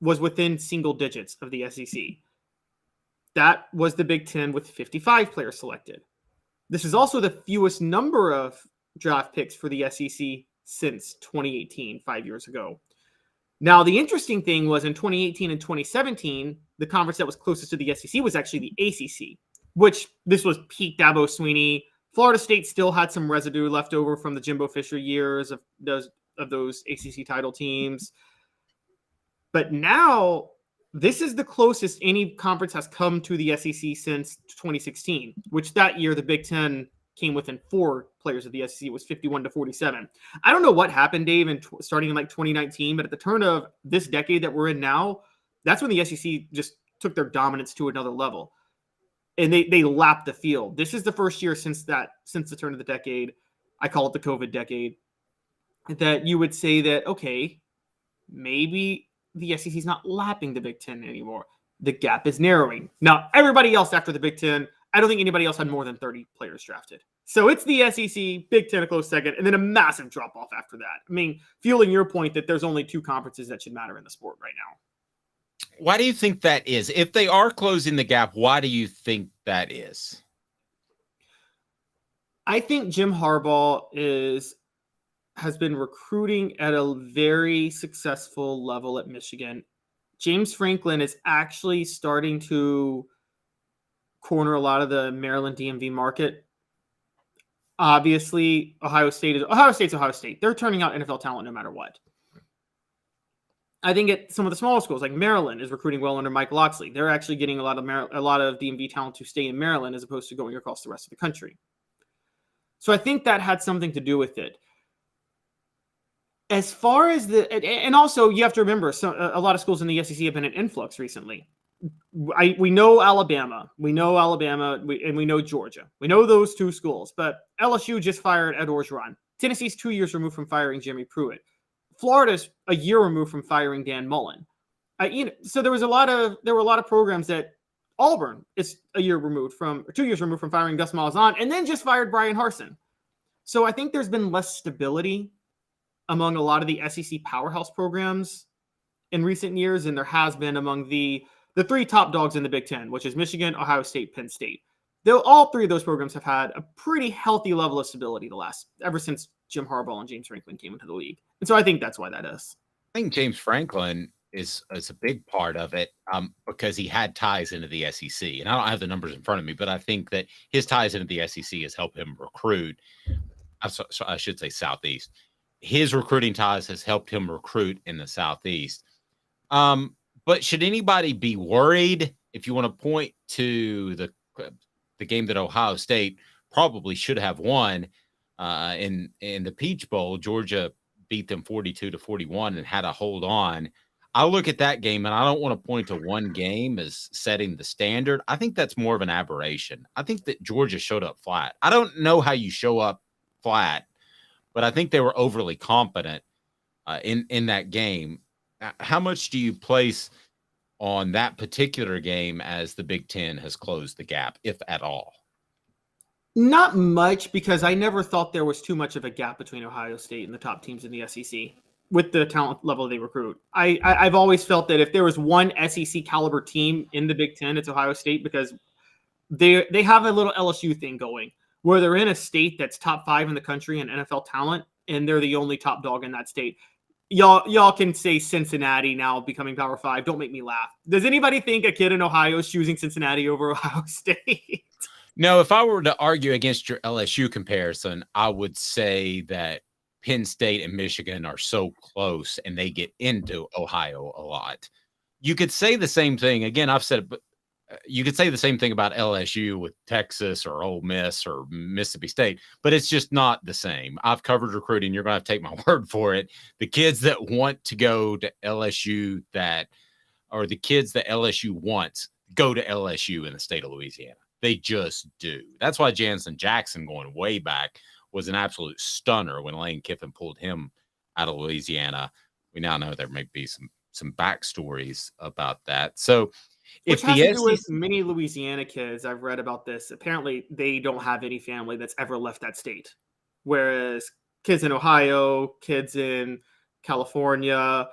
was within single digits of the SEC. That was the Big Ten with 55 players selected. This is also the fewest number of draft picks for the SEC since 2018, 5 years ago. Now, the interesting thing was in 2018 and 2017, the conference that was closest to the SEC was actually the ACC, which this was peak Dabo Swinney. Florida State still had some residue left over from the Jimbo Fisher years of those ACC title teams. But now, this is the closest any conference has come to the SEC since 2016, which that year the Big Ten came within 4 players of the SEC. It was 51-47. I don't know what happened, Dave, starting in like 2019, but at the turn of this decade that we're in now, that's when the SEC just took their dominance to another level. And they lapped the field. This is the first year since the turn of the decade, I call it the COVID decade, that you would say that, okay, maybe the SEC is not lapping the Big Ten anymore. The gap is narrowing. Now, everybody else after the Big Ten, I don't think anybody else had more than 30 players drafted. So it's the SEC, Big Ten a close second, and then a massive drop-off after that. I mean, fueling your point that there's only 2 conferences that should matter in the sport right now. Why do you think that is? If they are closing the gap, why do you think that is? I think Jim Harbaugh has been recruiting at a very successful level at Michigan. James Franklin is actually starting to corner a lot of the Maryland DMV market. Obviously, Ohio State's Ohio State. They're turning out NFL talent no matter what. I think at some of the smaller schools, like Maryland, is recruiting well under Mike Locksley. They're actually getting a lot of DMV talent to stay in Maryland as opposed to going across the rest of the country. So I think that had something to do with it. As far as and also you have to remember, a lot of schools in the SEC have been an influx recently. We know Alabama, and we know Georgia. We know those two schools, but LSU just fired Ed Orgeron. Tennessee's 2 years removed from firing Jimmy Pruitt. Florida's a year removed from firing Dan Mullen. So there were a lot of programs that Auburn is 2 years removed from firing Gus Malzahn, and then just fired Brian Harsin. So I think there's been less stability among a lot of the SEC powerhouse programs in recent years than there has been among the three top dogs in the Big Ten, which is Michigan, Ohio State, Penn State. All three of those programs have had a pretty healthy level of stability ever since Jim Harbaugh and James Franklin came into the league. And so I think that's why that is. I think James Franklin is a big part of it because he had ties into the SEC. And I don't have the numbers in front of me, but I think that his ties into the SEC has helped him recruit. I should say Southeast. His recruiting ties has helped him recruit in the Southeast. But should anybody be worried if you want to point to the game that Ohio State probably should have won in the Peach Bowl? Georgia beat them 42-41 and had to hold on. I look at that game and I don't want to point to one game as setting the standard. I think that's more of an aberration. I think that Georgia showed up flat. I don't know how you show up flat, but I think they were overly competent in that game. How much do you place on that particular game as the Big Ten has closed the gap, if at all? Not much, because I never thought there was too much of a gap between Ohio State and the top teams in the SEC with the talent level they recruit. I've always felt that if there was one SEC caliber team in the Big Ten, it's Ohio State, because they have a little LSU thing going where they're in a state that's top 5 in the country in NFL talent, and they're the only top dog in that state. Y'all can say Cincinnati now becoming Power 5. Don't make me laugh. Does anybody think a kid in Ohio is choosing Cincinnati over Ohio State? No, if I were to argue against your LSU comparison, I would say that Penn State and Michigan are so close and they get into Ohio a lot. You could say the same thing. Again, I've said it, but you could say the same thing about LSU with Texas or Ole Miss or Mississippi State, but it's just not the same. I've covered recruiting. You're going to have to take my word for it. The kids that want to go to LSU or the kids that LSU wants go to LSU in the state of Louisiana. They just do. That's why Jansen Jackson, going way back, was an absolute stunner when Lane Kiffin pulled him out of Louisiana. We now know there may be some backstories about that. So, Which has to do with many Louisiana kids. I've read about this. Apparently, they don't have any family that's ever left that state. Whereas kids in Ohio, kids in California,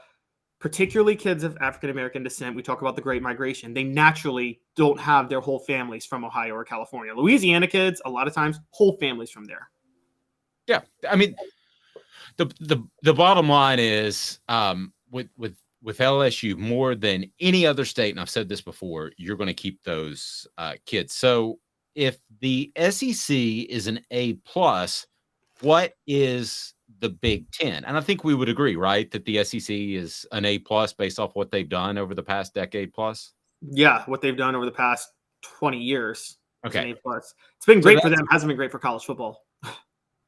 particularly kids of African-American descent, we talk about the Great Migration, they naturally don't have their whole families from Ohio or California. Louisiana kids, a lot of times, whole families from there. Yeah. I mean, the bottom line is with LSU, more than any other state, and I've said this before, you're going to keep those kids. So if the SEC is an A+, what is the Big Ten? And I think we would agree, right, that the SEC is an A+ based off what they've done over the past decade plus? Yeah, what they've done over the past 20 years. Okay. An A+. It's been great for them. Hasn't been great for college football.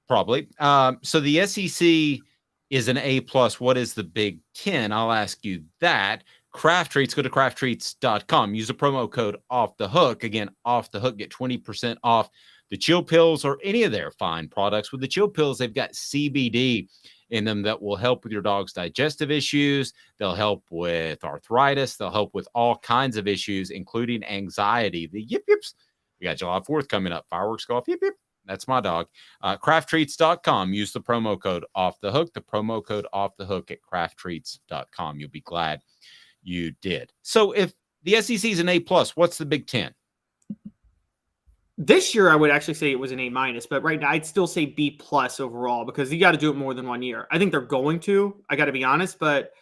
Probably. So the SEC is an A+. What is the Big Ten? I'll ask you that. Craft Treats, go to crafttreats.com. Use the promo code Off the Hook. Again, Off the Hook, get 20% off the Chill Pills or any of their fine products. With the Chill Pills, they've got CBD in them that will help with your dog's digestive issues. They'll help with arthritis. They'll help with all kinds of issues, including anxiety. The yip yips. We got July 4th coming up. Fireworks go off. Yip yip. That's my dog. Crafttreats.com. Use the promo code Off the Hook. The promo code Off the Hook at crafttreats.com. You'll be glad you did. So if the SEC is an A+, what's the Big Ten? This year, I would actually say it was an A-, but right now I'd still say B+ overall, because you got to do it more than 1 year. I think they're going to. I got to be honest, but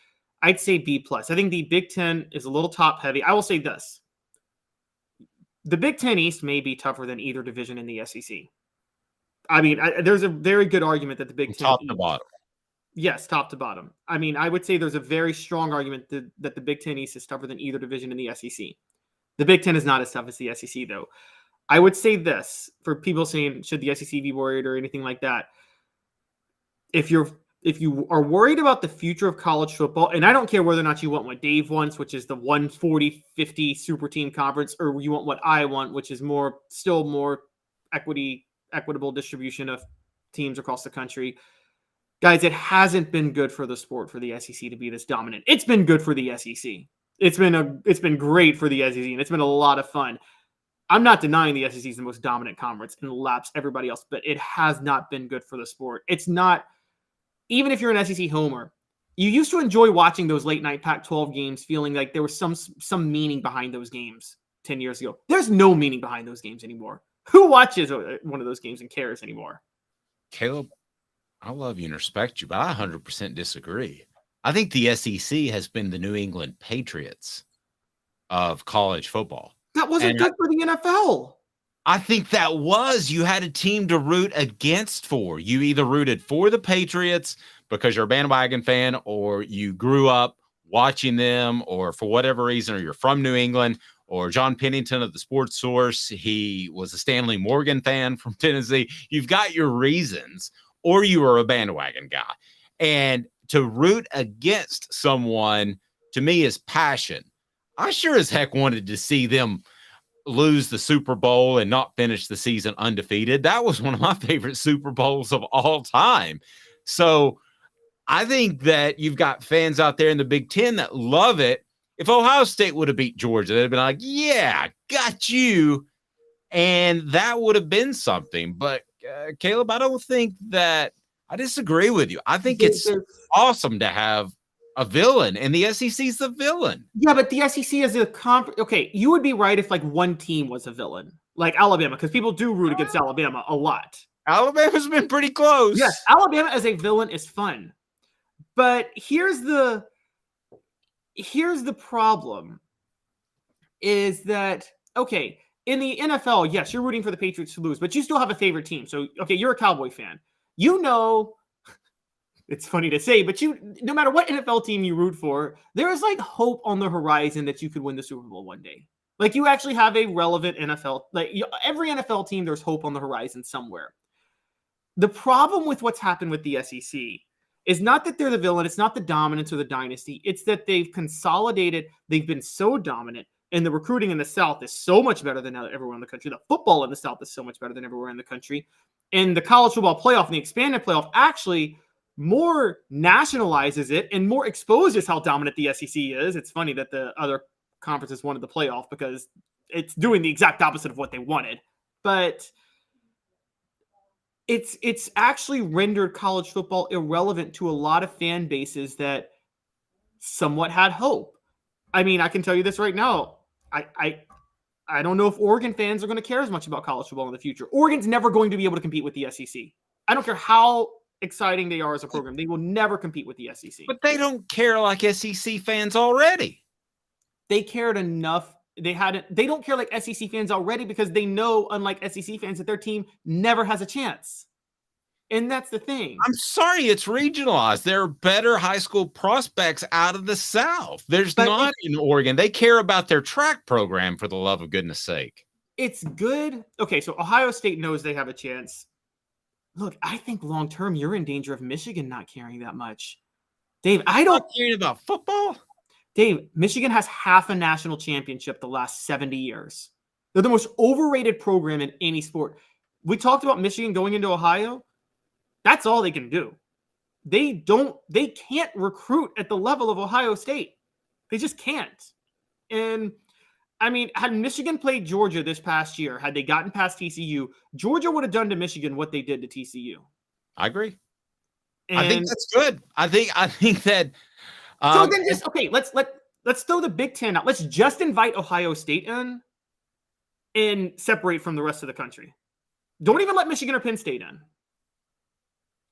I'd say B+. I think the Big Ten is a little top heavy. I will say this: the Big Ten East may be tougher than either division in the SEC. I mean, there's a very good argument that the Big Ten, top to bottom. Yes, top to bottom. I mean, I would say there's a very strong argument that the Big Ten East is tougher than either division in the SEC. The Big Ten is not as tough as the SEC, though. I would say this for people saying, should the SEC be worried or anything like that? If you are worried about the future of college football, and I don't care whether or not you want what Dave wants, which is the 140-50 super team conference, or you want what I want, which is still more equitable distribution of teams across the country. Guys, it hasn't been good for the sport for the SEC to be this dominant. It's been good for the SEC. It's been great for the SEC, and it's been a lot of fun. I'm not denying the SEC is the most dominant conference and laps everybody else, but it has not been good for the sport. It's not, even if you're an SEC homer, you used to enjoy watching those late night Pac-12 games, feeling like there was some meaning behind those games 10 years ago. There's no meaning behind those games anymore. Who watches one of those games and cares anymore? Caleb, I love you and respect you, but I 100% disagree. I think the SEC has been the New England Patriots of college football. That wasn't good for the NFL. I think that was. You had a team to root against for. You either rooted for the Patriots because you're a bandwagon fan, or you grew up watching them, or for whatever reason, or you're from New England, or John Pennington of the Sports Source, he was a Stanley Morgan fan from Tennessee. You've got your reasons, or you were a bandwagon guy. And to root against someone, to me, is passion. I sure as heck wanted to see them lose the Super Bowl and not finish the season undefeated. That was one of my favorite Super Bowls of all time. So I think that you've got fans out there in the Big Ten that love it. If Ohio State would have beat Georgia, they'd have been like, yeah, got you. And that would have been something. But Caleb, I don't think that I disagree with you. I think it's awesome to have a villain, and the SEC is the villain. Yeah, but the SEC is a okay, you would be right if like one team was a villain, like Alabama, because people do root against Alabama a lot. Alabama's been pretty close. Yes, Alabama as a villain is fun. But here's the problem is that, okay, in the NFL, yes, you're rooting for the Patriots to lose, but you still have a favorite team. So, okay, you're a Cowboy fan. You know, it's funny to say, but no matter what NFL team you root for, there is like hope on the horizon that you could win the Super Bowl one day. Like you actually have a relevant NFL, every NFL team, there's hope on the horizon somewhere. The problem with what's happened with the SEC is not that they're the villain. It's not the dominance or the dynasty. It's that they've consolidated. They've been so dominant, and the recruiting in the South is so much better than everywhere in the country. The football in the South is so much better than everywhere in the country. And the college football playoff and the expanded playoff actually more nationalizes it and more exposes how dominant the SEC is. It's funny that the other conferences wanted the playoff because it's doing the exact opposite of what they wanted. But it's actually rendered college football irrelevant to a lot of fan bases that somewhat had hope. I mean, I can tell you this right now. I don't know if Oregon fans are going to care as much about college football in the future. Oregon's never going to be able to compete with the SEC. I don't care how exciting they are as a program. They will never compete with the SEC. But they don't care like SEC fans already. They cared enough. They don't care like SEC fans already because they know, unlike SEC fans, that their team never has a chance. And that's the thing. I'm sorry, it's regionalized. There are better high school prospects out of the South. There's not in Oregon. They care about their track program, for the love of goodness sake. It's good. Okay, so Ohio State knows they have a chance. Look, I think long-term, you're in danger of Michigan not caring that much. Dave, I don't care about football. Dave, Michigan has half a national championship the last 70 years. They're the most overrated program in any sport. We talked about Michigan going into Ohio. That's all they can do. They can't recruit at the level of Ohio State. They just can't. And I mean, had Michigan played Georgia this past year, had they gotten past TCU, Georgia would have done to Michigan what they did to TCU. I agree. And I think that's good. I think that. So then just, okay, let's throw the Big Ten out. Let's just invite Ohio State in and separate from the rest of the country. Don't even let Michigan or Penn State in.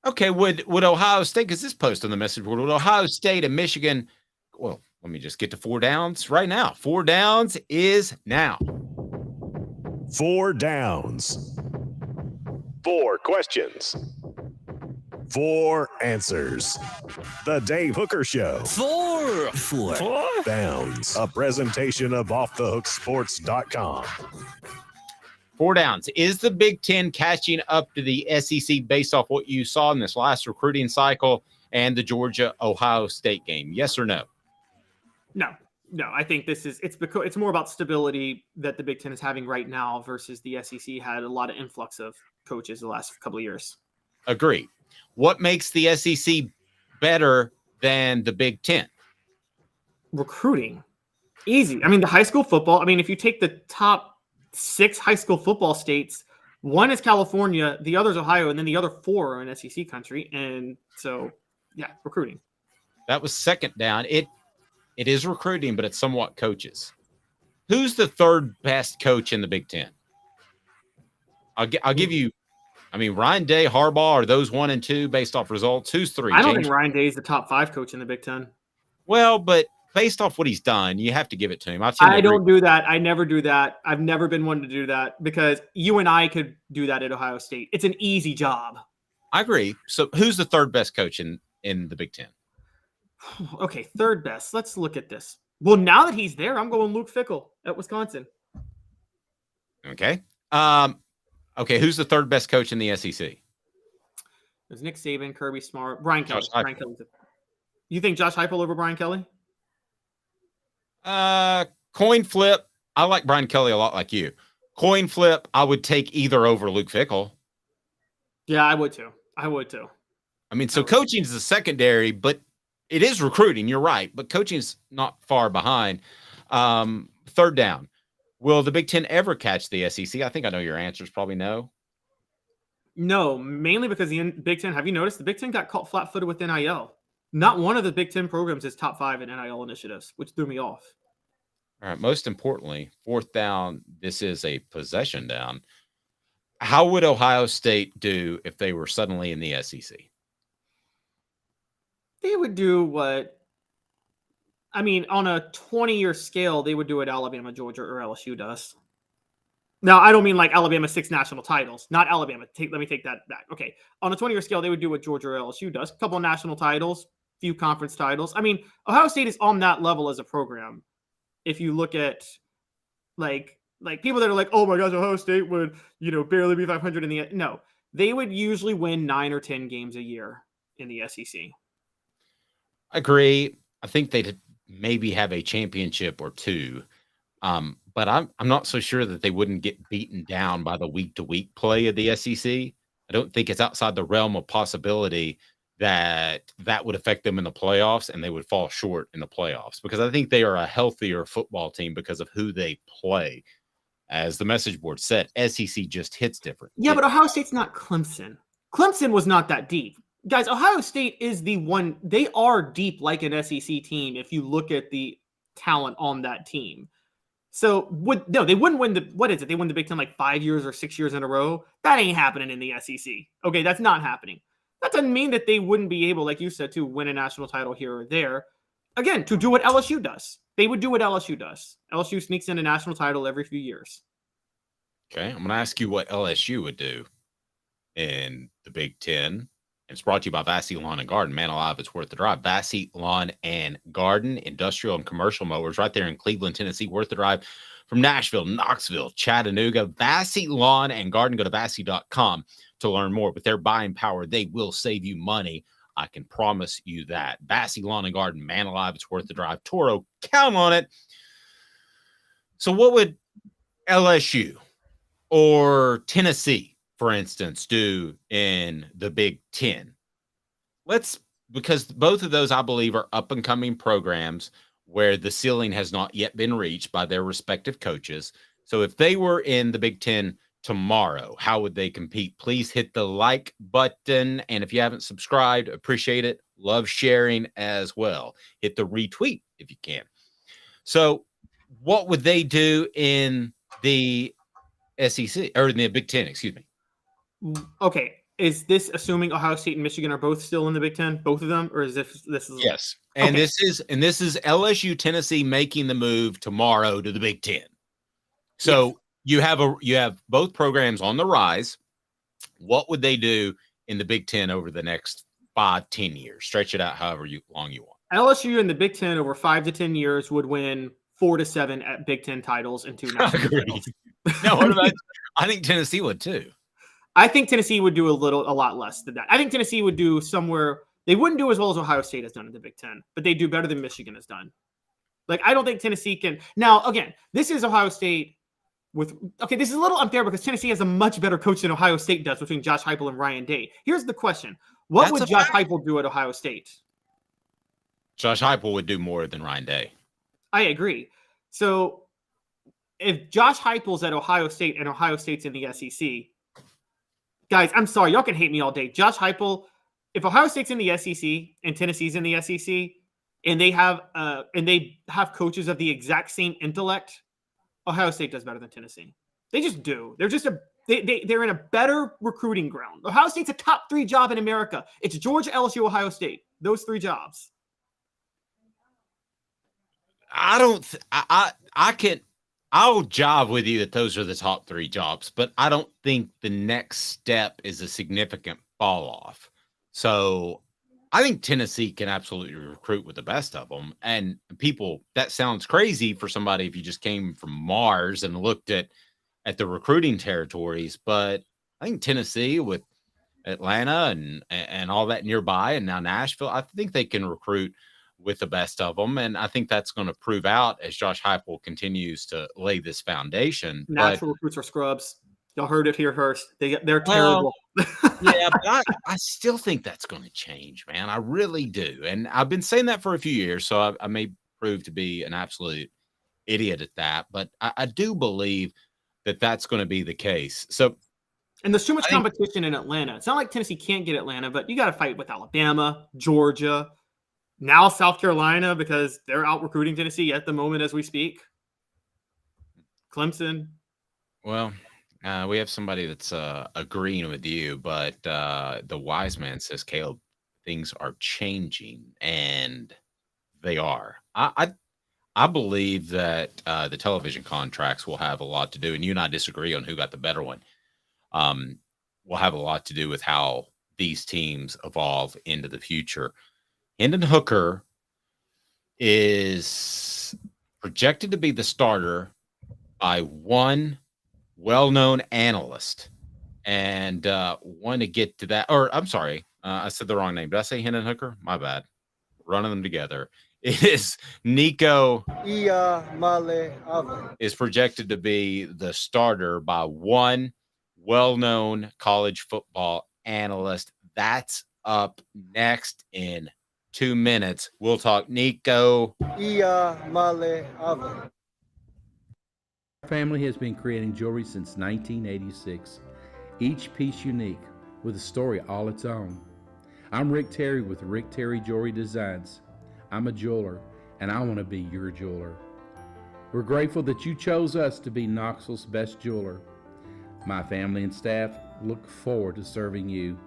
Okay, would Ohio State, because this post on the message board, would Ohio State and Michigan, well, let me just get to 4 downs right now. 4 downs is now. 4 downs. 4 questions. 4 answers. The Dave Hooker Show. 4 Downs. A presentation of offthehooksports.com. 4 downs. Is the Big Ten catching up to the SEC based off what you saw in this last recruiting cycle and the Georgia-Ohio State game? Yes or no? No. I think it's more about stability that the Big Ten is having right now versus the SEC had a lot of influx of coaches the last couple of years. Agree. What makes the SEC better than the Big Ten? Recruiting. Easy. I mean, the high school football. I mean, if you take the top 6 high school football states, one is California, the other is Ohio, and then the other 4 are in SEC country. And so, yeah, recruiting. That was second down. It is recruiting, but it's somewhat coaches. Who's the third best coach in the Big Ten? I'll give you. I mean, Ryan Day, Harbaugh, are those 1 and 2 based off results? Who's 3? I don't think Ryan Day is the top 5 coach in the Big Ten. Well, but based off what he's done, you have to give it to him. I don't do that. I never do that. I've never been one to do that because you and I could do that at Ohio State. It's an easy job. I agree. So who's the third best coach in the Big Ten? Okay, third best. Let's look at this. Well, now that he's there, I'm going Luke Fickell at Wisconsin. Okay. Okay, who's the third best coach in the SEC? There's Nick Saban, Kirby Smart, Brian Kelly. Brian Kelly. You think Josh Heupel over Brian Kelly? Coin flip. I like Brian Kelly a lot like you. Coin flip, I would take either over Luke Fickell. Yeah, I would too. I mean, so coaching is the secondary, but it is recruiting. You're right, but coaching is not far behind. Third down. Will the Big Ten ever catch the SEC? I think I know your answer is probably no. No, mainly because the Big Ten, have you noticed the Big Ten got caught flat-footed with NIL? Not one of the Big Ten programs is top 5 in NIL initiatives, which threw me off. All right. Most importantly, fourth down, this is a possession down. How would Ohio State do if they were suddenly in the SEC? They would do what, I mean, on a 20-year scale, they would do what Alabama, Georgia, or LSU does. Now, I don't mean like Alabama 6 national titles, not Alabama. Let me take that back. Okay. On a 20-year scale, they would do what Georgia or LSU does. A couple of national titles, few conference titles. I mean, Ohio State is on that level as a program. If you look at like people that are like, oh my gosh, Ohio State would, barely be 500 in the, no, they would usually win 9 or 10 games a year in the SEC. I agree. I think they'd maybe have a championship or 2. But I'm not so sure that they wouldn't get beaten down by the week-to-week play of the SEC. I don't think it's outside the realm of possibility that would affect them in the playoffs and they would fall short in the playoffs because I think they are a healthier football team because of who they play. As the message board said, SEC just hits different. Yeah, but Ohio State's not Clemson. Clemson was not that deep. Guys, Ohio State is the one. They are deep like an SEC team if you look at the talent on that team. So, they wouldn't win they win the Big Ten like 5 years or 6 years in a row? That ain't happening in the SEC. Okay, that's not happening. That doesn't mean that they wouldn't be able, like you said, to win a national title here or there. Again, to do what LSU does. They would do what LSU does. LSU sneaks in a national title every few years. Okay, I'm going to ask you what LSU would do in the Big Ten. It's brought to you by Vassy Lawn and Garden. Man alive, it's worth the drive. Vassy Lawn and Garden, industrial and commercial mowers right there in Cleveland, Tennessee. Worth the drive from Nashville, Knoxville, Chattanooga. Vassy Lawn and Garden. Go to Vassy.com to learn more. With their buying power, they will save you money. I can promise you that. Vassy Lawn and Garden, man alive, it's worth the drive. Toro, count on it. So what would LSU or Tennessee, for instance, do in the Big Ten? Because both of those, I believe, are up-and-coming programs where the ceiling has not yet been reached by their respective coaches. So if they were in the Big Ten tomorrow, how would they compete? Please hit the like button. And if you haven't subscribed, appreciate it. Love sharing as well. Hit the retweet if you can. So what would they do in the SEC or in the Big Ten, excuse me? Okay. Is this assuming Ohio State and Michigan are both still in the Big Ten, both of them, or is this is yes? And okay. This is LSU, Tennessee making the move tomorrow to the Big Ten. So yes. you have both programs on the rise. what would they do in the Big Ten over the next 5-10 years? Stretch it out however long you want. LSU in the Big Ten over 5 to 10 years would win 4 to 7 at Big Ten titles and 2 national titles. No, what about? I think Tennessee would too. I think Tennessee would do a lot less than that. I think Tennessee would do somewhere. They wouldn't do as well as Ohio State has done in the Big Ten, but they do better than Michigan has done. Like, I don't think Tennessee can. Now, again, this is Ohio State this is a little unfair because Tennessee has a much better coach than Ohio State does between Josh Heupel and Ryan Day. Here's the question. What would Josh Heupel do at Ohio State? Josh Heupel would do more than Ryan Day. I agree. So if Josh Heupel's at Ohio State and Ohio State's in the SEC, guys, I'm sorry. Y'all can hate me all day. Josh Heupel, if Ohio State's in the SEC and Tennessee's in the SEC, and they have coaches of the exact same intellect, Ohio State does better than Tennessee. They just do. They're just they're in a better recruiting ground. Ohio State's a top 3 job in America. It's Georgia, LSU, Ohio State. Those 3 jobs. I'll jive with you that those are the top 3 jobs, but I don't think the next step is a significant fall off. So I think Tennessee can absolutely recruit with the best of them. And people, that sounds crazy for somebody if you just came from Mars and looked at the recruiting territories. But I think Tennessee with Atlanta and all that nearby, and now Nashville, I think they can recruit with the best of them. And I think that's going to prove out as Josh Heupel continues to lay this foundation. Natural recruits are scrubs. Y'all heard it here first. They're terrible. Yeah, but I still think that's going to change, man. I really do. And I've been saying that for a few years, so I may prove to be an absolute idiot at that. But I do believe that that's going to be the case. So, and there's too much competition in Atlanta. It's not like Tennessee can't get Atlanta, but you got to fight with Alabama, Georgia, now South Carolina, because they're out recruiting Tennessee at the moment as we speak. Clemson. Well, we have somebody that's agreeing with you, but the wise man says, Caleb, things are changing, and they are. I believe that the television contracts will have a lot to do, and you and I disagree on who got the better one. Will have a lot to do with how these teams evolve into the future. Hendon Hooker is projected to be the starter by one well-known analyst, and want to get to that. Or I'm sorry, I said the wrong name. Did I say Hendon Hooker? My bad. Running them together. It is Nico is projected to be the starter by one well-known college football analyst. That's up next in 2 minutes. We'll talk Nico. Our family has been creating jewelry since 1986, each piece unique with a story all its own. I'm Rick Terry with Rick Terry Jewelry Designs. I'm a jeweler, and I want to be your jeweler. We're grateful that you chose us to be Knoxville's best jeweler. My family and staff look forward to serving you.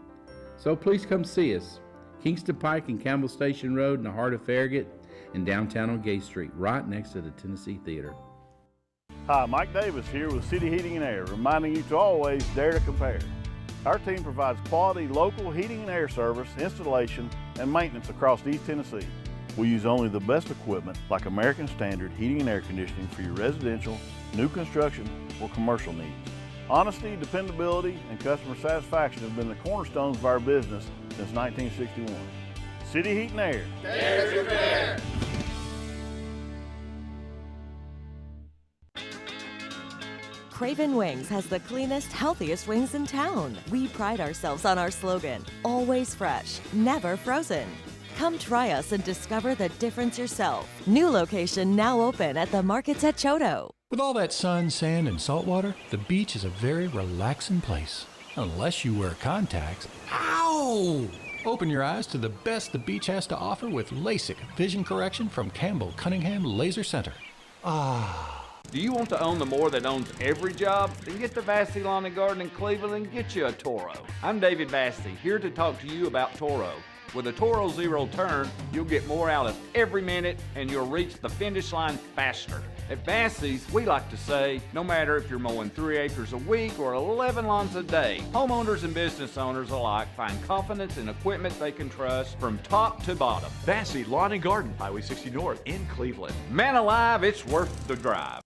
So please come see us. Kingston Pike and Campbell Station Road in the heart of Farragut, and downtown on Gay Street, right next to the Tennessee Theater. Hi, Mike Davis here with City Heating and Air, reminding you to always dare to compare. Our team provides quality local heating and air service, installation, and maintenance across East Tennessee. We use only the best equipment like American Standard heating and air conditioning for your residential, new construction, or commercial needs. Honesty, dependability, and customer satisfaction have been the cornerstones of our business since 1961. City Heat and Air. Dare to compare. Craven Wings has the cleanest, healthiest wings in town. We pride ourselves on our slogan, always fresh, never frozen. Come try us and discover the difference yourself. New location now open at the Markets at Choto. With all that sun, sand, and salt water, the beach is a very relaxing place. Unless you wear contacts. Ow! Open your eyes to the best the beach has to offer with LASIK vision correction from Campbell Cunningham Laser Center. Do you want to own the more that owns every job? Then get to Vassy Lawn and Garden in Cleveland and get you a Toro. I'm David Vassy, here to talk to you about Toro. With a Toro Zero Turn, you'll get more out of every minute and you'll reach the finish line faster. At Bassey's, we like to say, no matter if you're mowing 3 acres a week or 11 lawns a day, homeowners and business owners alike find confidence in equipment they can trust from top to bottom. Bassey Lawn and Garden, Highway 60 North in Cleveland. Man alive, it's worth the drive.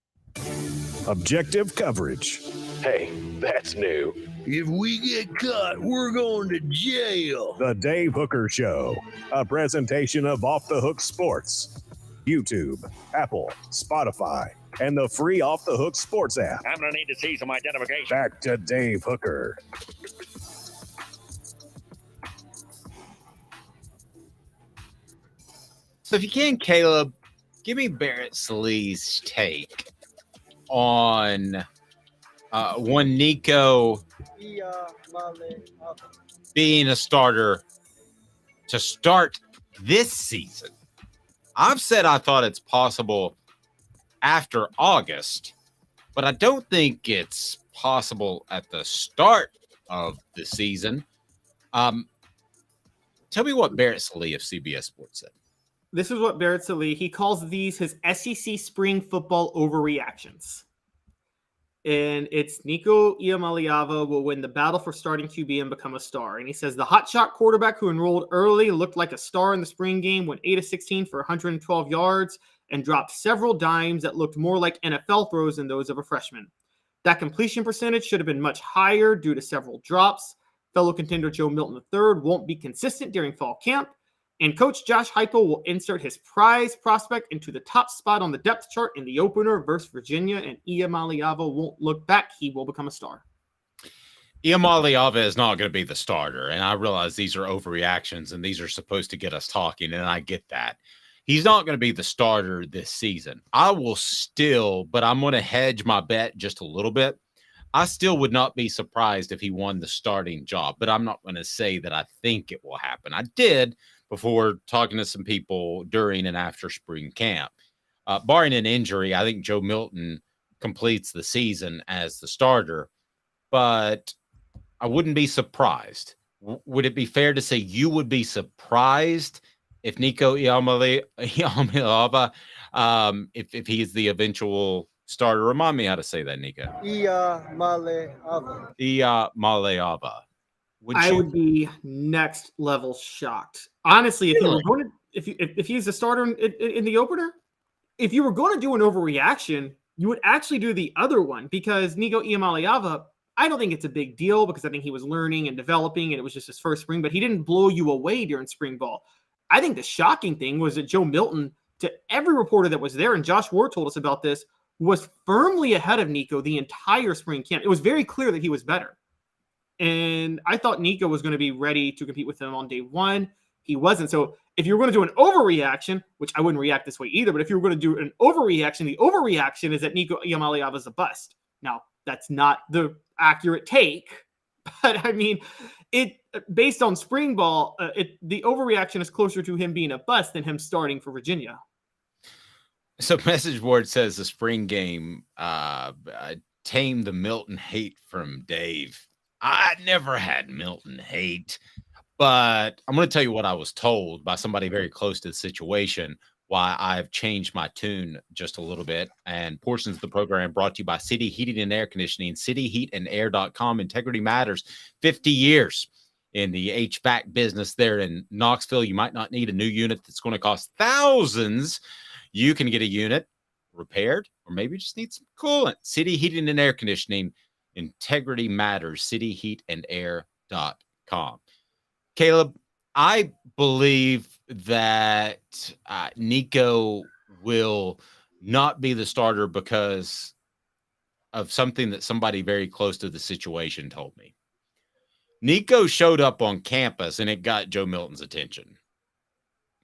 Objective coverage. Hey, that's new. If we get caught, we're going to jail. The Dave Hooker Show, a presentation of Off the Hook Sports. YouTube, Apple, Spotify, and the free Off the Hook Sports app. I'm going to need to see some identification. Back to Dave Hooker. So if you can, Caleb, give me Barrett Sallee's take on one Nico being a starter to start this season. I've said I thought it's possible after August, but I don't think it's possible at the start of the season. Tell me what Barrett Sallee of CBS Sports said. This is what Barrett Sallee, he calls these his SEC spring football overreactions. And it's Nico Iamaleava will win the battle for starting QB and become a star. And he says the hotshot quarterback who enrolled early looked like a star in the spring game, went 8 of 16 for 112 yards and dropped several dimes that looked more like NFL throws than those of a freshman. That completion percentage should have been much higher due to several drops. Fellow contender Joe Milton III won't be consistent during fall camp. And coach Josh Heupel will insert his prize prospect into the top spot on the depth chart in the opener versus Virginia, and Iamaleava won't look back. He will become a star. Iamaleava is not going to be the starter, and I realize these are overreactions, and these are supposed to get us talking, and I get that. He's not going to be the starter this season. I will still, but I'm going to hedge my bet just a little bit. I still would not be surprised if he won the starting job, but I'm not going to say that I think it will happen. I did before talking to some people during and after spring camp. Barring an injury, I think Joe Milton completes the season as the starter, but I wouldn't be surprised. Would it be fair to say you would be surprised if Nico Iamaleava, if he is the eventual starter? Remind me how to say that, Nico. Iamaleava. I would be next level shocked. Honestly, if you were going to, if he's the starter in the opener, if you were going to do an overreaction, you would actually do the other one, because Nico Iamaleava, I don't think it's a big deal because I think he was learning and developing and it was just his first spring, but he didn't blow you away during spring ball. I think the shocking thing was that Joe Milton, to every reporter that was there, and Josh Ward told us about this, was firmly ahead of Nico the entire spring camp. It was very clear that he was better. And I thought Nico was going to be ready to compete with him on day one. He wasn't. So if you were going to do an overreaction, which I wouldn't react this way either, but if you were going to do an overreaction, the overreaction is that Nico Iamaleava is a bust. Now, that's not the accurate take, but I mean, it based on spring ball, the overreaction is closer to him being a bust than him starting for Virginia. So message board says the spring game tamed the Milton hate from Dave. I never had Milton hate, but I'm going to tell you what I was told by somebody very close to the situation, why I've changed my tune just a little bit. And portions of the program brought to you by City Heating and Air Conditioning, cityheatandair.com. Integrity matters. 50 years in the HVAC business there in Knoxville. You might not need a new unit that's going to cost thousands. You can get a unit repaired, or maybe just need some coolant. City Heating and Air Conditioning. Integrity matters. cityheatandair.com. Caleb, I believe that Nico will not be the starter because of something that somebody very close to the situation told me. Nico showed up on campus and it got Joe Milton's attention.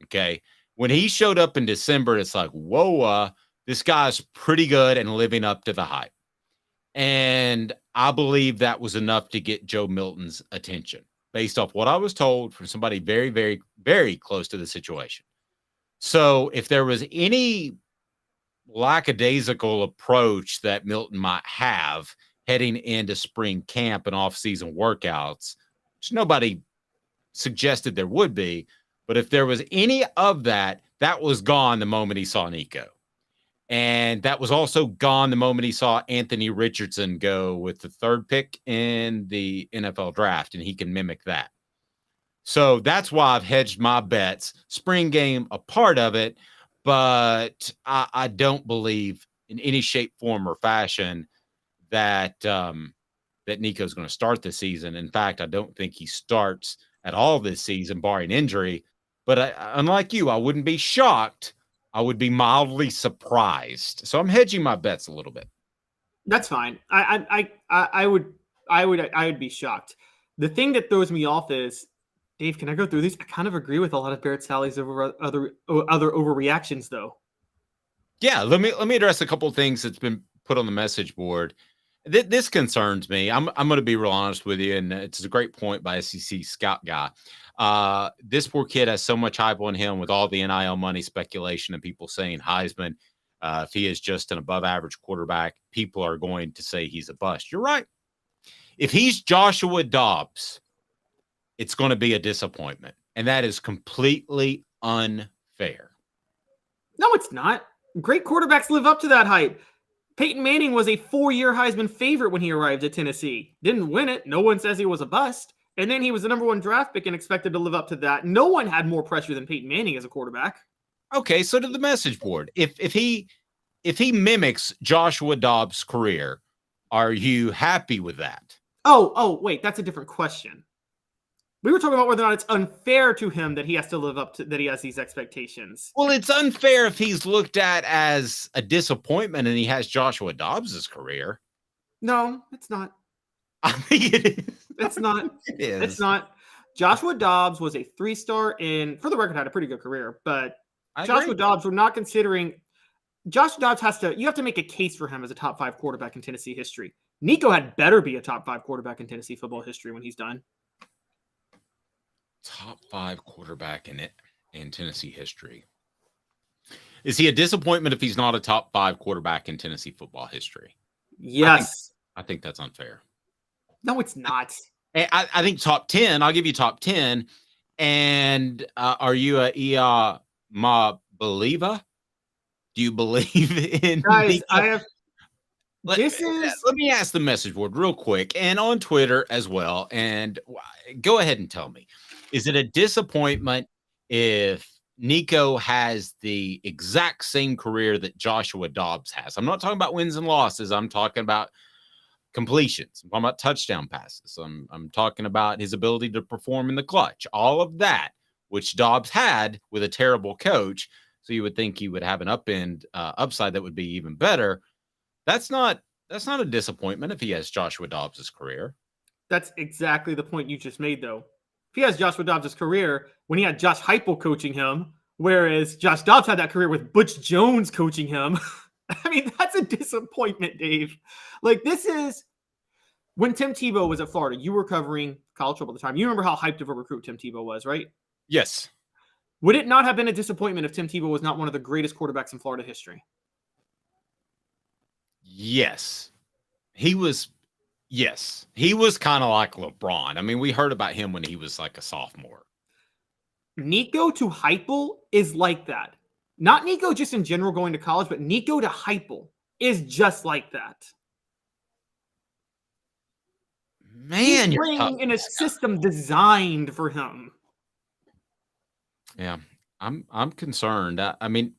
Okay. When he showed up in December, it's like, whoa, this guy's pretty good and living up to the hype. And I believe that was enough to get Joe Milton's attention based off what I was told from somebody very, very, very close to the situation. So if there was any lackadaisical approach that Milton might have heading into spring camp and off-season workouts, which nobody suggested there would be, but if there was any of that, that was gone the moment he saw Nico. And that was also gone the moment he saw Anthony Richardson go with the 3rd pick in the NFL draft, and he can mimic that. So that's why I've hedged my bets. Spring game, a part of it, but I don't believe in any shape, form, or fashion that that Nico's going to start the season. In fact, I don't think he starts at all this season, barring injury. But unlike you, I wouldn't be shocked. I would be mildly surprised. So I'm hedging my bets a little bit. That's fine. I would be shocked. The thing that throws me off is, Dave, can I go through these? I kind of agree with a lot of Barrett Sally's over other overreactions, though. Yeah, let me address a couple of things that's been put on the message board. This concerns me. I'm going to be real honest with you, and it's a great point by SEC Scout Guy. This poor kid has so much hype on him with all the NIL money speculation and people saying Heisman. If he is just an above-average quarterback, people are going to say he's a bust. You're right. If he's Joshua Dobbs, it's going to be a disappointment, and that is completely unfair. No, it's not. Great quarterbacks live up to that hype. Peyton Manning was a 4-year Heisman favorite when he arrived at Tennessee. Didn't win it. No one says he was a bust. And then he was the number 1 draft pick and expected to live up to that. No one had more pressure than Peyton Manning as a quarterback. Okay, so to the message board, if he mimics Joshua Dobbs' career, are you happy with that? Oh, wait, that's a different question. We were talking about whether or not it's unfair to him that he has to live up to, that he has these expectations. Well, it's unfair if he's looked at as a disappointment and he has Joshua Dobbs' career. No, it's not. I think it is. It's not. It is. It's not. Joshua Dobbs was a 3-star and, for the record, had a pretty good career. But Joshua Dobbs, we're not considering. Joshua Dobbs you have to make a case for him as a top 5 quarterback in Tennessee history. Nico had better be a top 5 quarterback in Tennessee football history when he's done. Top 5 quarterback in Tennessee history. Is he a disappointment if he's not a top 5 quarterback in Tennessee football history? Yes. I think that's unfair. No, it's not. I think top 10. I'll give you top 10. And are you a Ia Ma believer? Do you believe in? Guys, Let me ask the message board real quick and on Twitter as well. And go ahead and tell me, is it a disappointment if Nico has the exact same career that Joshua Dobbs has? I'm not talking about wins and losses. I'm talking about completions. I'm talking about touchdown passes. I'm talking about his ability to perform in the clutch. All of that, which Dobbs had with a terrible coach. So you would think he would have an upside that would be even better. That's not a disappointment if he has Joshua Dobbs' career. That's exactly the point you just made, though. If he has Joshua Dobbs' career when he had Josh Heupel coaching him, whereas Josh Dobbs had that career with Butch Jones coaching him, I mean, that's a disappointment, Dave. Like, this is when Tim Tebow was at Florida. You were covering college football at the time. You remember how hyped of a recruit Tim Tebow was, right? Yes. Would it not have been a disappointment if Tim Tebow was not one of the greatest quarterbacks in Florida history? Yes. He was kind of like LeBron. I mean, we heard about him when he was like a sophomore. Nico to Heupel is like that. Not Nico just in general going to college, but Nico to Heupel is just like that. Man, he's playing in a system designed for him. Yeah, I'm concerned. I mean,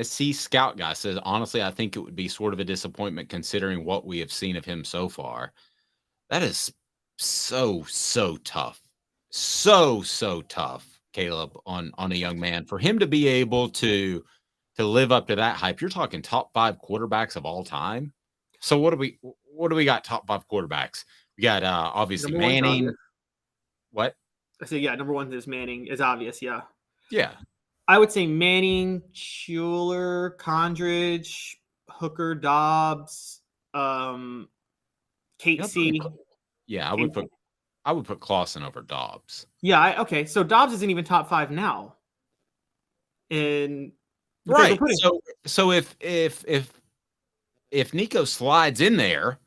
SC Scout Guy says, honestly, I think it would be sort of a disappointment considering what we have seen of him so far. That is so tough. So tough, Caleb, on a young man. For him to be able to live up to that hype, you're talking top 5 quarterbacks of all time. So what do we got top 5 quarterbacks? We got obviously Manning. What? I say, yeah, number 1 is Manning, is obvious, yeah. Yeah. I would say Manning, Schuler, Condridge, Hooker, Dobbs, Casey. Yeah, I would put Clausen over Dobbs. Yeah, okay. So Dobbs isn't even top 5 now. And right. So if Nico slides in there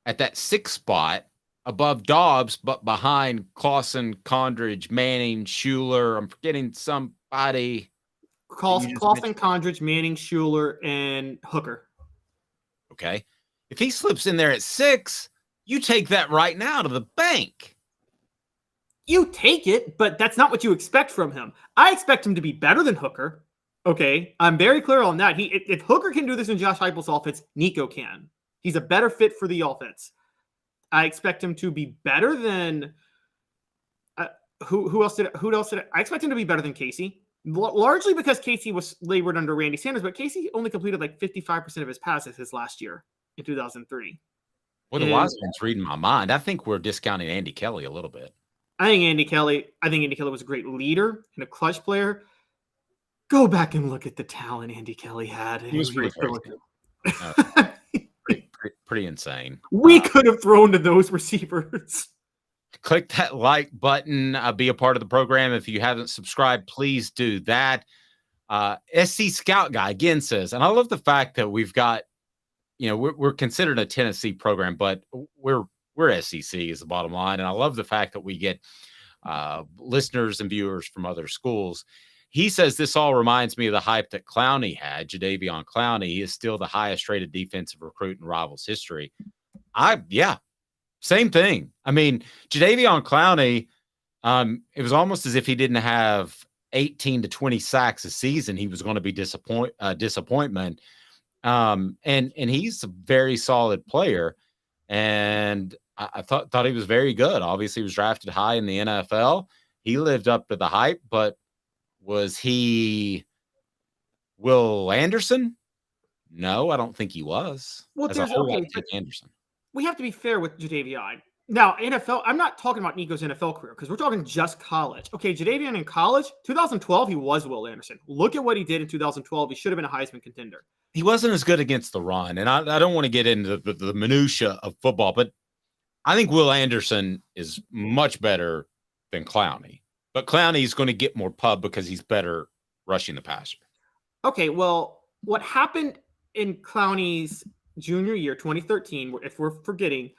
at that 6th spot above Dobbs, but behind Clausen, Condridge, Manning, Schuler, I'm forgetting somebody. Clausen, Condridge, Manning, Schuler, and Hooker. Okay. If he slips in there at 6, you take that right now to the bank. You take it, but that's not what you expect from him. I expect him to be better than Hooker. Okay, I'm very clear on that. If Hooker can do this in Josh Heupel's offense, Nico can. He's a better fit for the offense. I expect him to be better than who else did I expect him to be better than Casey, largely because Casey was labored under Randy Sanders, but Casey only completed like 55% of his passes his last year in 2003. Well, the wise man's reading my mind. I think we're discounting Andy Kelly a little bit. I think Andy Kelly was a great leader and a clutch player. Go back and look at the talent Andy Kelly had. He was pretty insane. We could have thrown to those receivers. Click that like button. Be a part of the program. If you haven't subscribed, please do that. SC Scout Guy again says, and I love the fact that we've got, we're considered a Tennessee program, but we're SEC is the bottom line. And I love the fact that we get listeners and viewers from other schools. He says this all reminds me of the hype that Clowney had. Jadeveon Clowney. He is still the highest rated defensive recruit in Rivals history. Same thing. I mean, Jadeveon Clowney, it was almost as if he didn't have 18 to 20 sacks a season. He was going to be disappointment. And he's a very solid player. And I thought he was very good. Obviously, he was drafted high in the NFL. He lived up to the hype, but was he Will Anderson? No, I don't think he was. Well, Anderson. We have to be fair with Jadeveon. Now, NFL, I'm not talking about Nico's NFL career because we're talking just college. Okay, Jadeveon in college, 2012, he was Will Anderson. Look at what he did in 2012. He should have been a Heisman contender. He wasn't as good against the run, and I don't want to get into the minutia of football, but I think Will Anderson is much better than Clowney. But Clowney's going to get more pub because he's better rushing the passer. Okay, well, what happened in Clowney's junior year, 2013, if we're forgetting,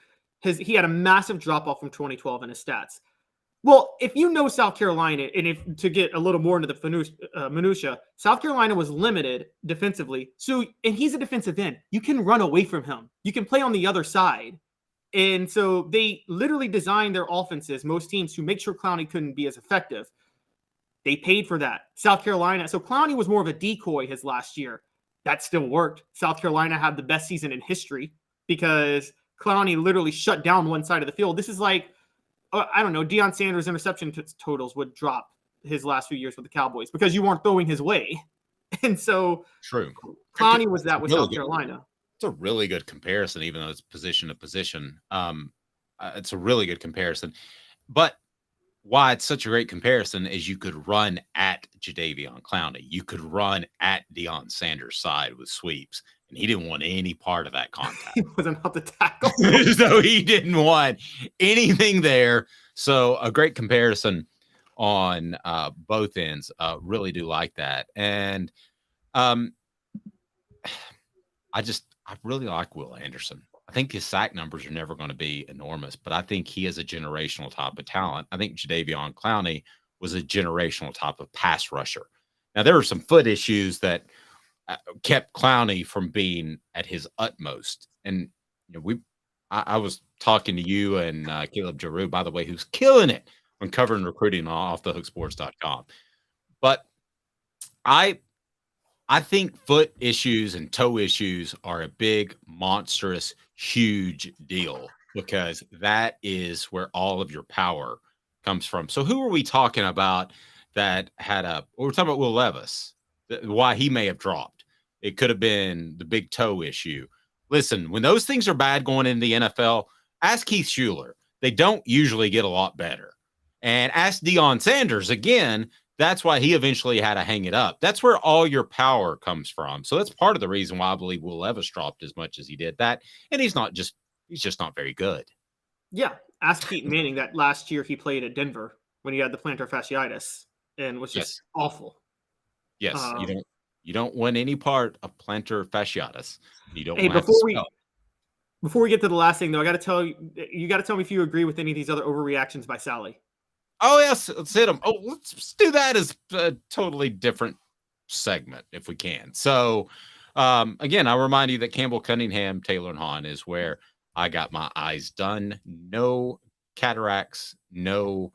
he had a massive drop-off from 2012 in his stats. Well, if you know South Carolina, and if to get a little more into the minutia, South Carolina was limited defensively. And he's a defensive end. You can run away from him. You can play on the other side. And so they literally designed their offenses, most teams, to make sure Clowney couldn't be as effective. They paid for that. South Carolina. So Clowney was more of a decoy his last year. That still worked. South Carolina had the best season in history because Clowney literally shut down one side of the field. This is like, I don't know, Deion Sanders' interception totals would drop his last few years with the Cowboys because you weren't throwing his way. And so true. Clowney was that with South Carolina. It's a really good comparison, even though it's position to position. It's a really good comparison. But why it's such a great comparison is you could run at Jadeveon Clowney. You could run at Deion Sanders' side with sweeps, and he didn't want any part of that contact. He wasn't out to tackle. So he didn't want anything there. So a great comparison on both ends. Really do like that. And I really like Will Anderson. I think his sack numbers are never going to be enormous, but I think he is a generational type of talent. I think Jadeveon Clowney was a generational type of pass rusher. Now, there were some foot issues that kept Clowney from being at his utmost. And I was talking to you and Caleb Giroux, by the way, who's killing it on covering recruiting on offthehooksports.com. But I think foot issues and toe issues are a big, monstrous, huge deal because that is where all of your power comes from. So who are we talking about that we're talking about Will Levis, why he may have dropped. It could have been the big toe issue. Listen, when those things are bad going into the NFL, ask Keith Schuler. They don't usually get a lot better. And ask Deion Sanders again. That's why he eventually had to hang it up. That's where all your power comes from. So that's part of the reason why I believe Will Levis dropped as much as he did that. And he's just not very good. Yeah. Ask Peyton Manning that last year he played at Denver when he had the plantar fasciitis and was just awful. Yes. You don't win any part of plantar fasciitis. You don't before we get to the last thing though, I got to tell you got to tell me if you agree with any of these other overreactions by Sally. Oh, yes. Let's hit them. Oh, let's do that as a totally different segment if we can. So, again, I remind you that Campbell, Cunningham, Taylor, and Hahn is where I got my eyes done. No cataracts, no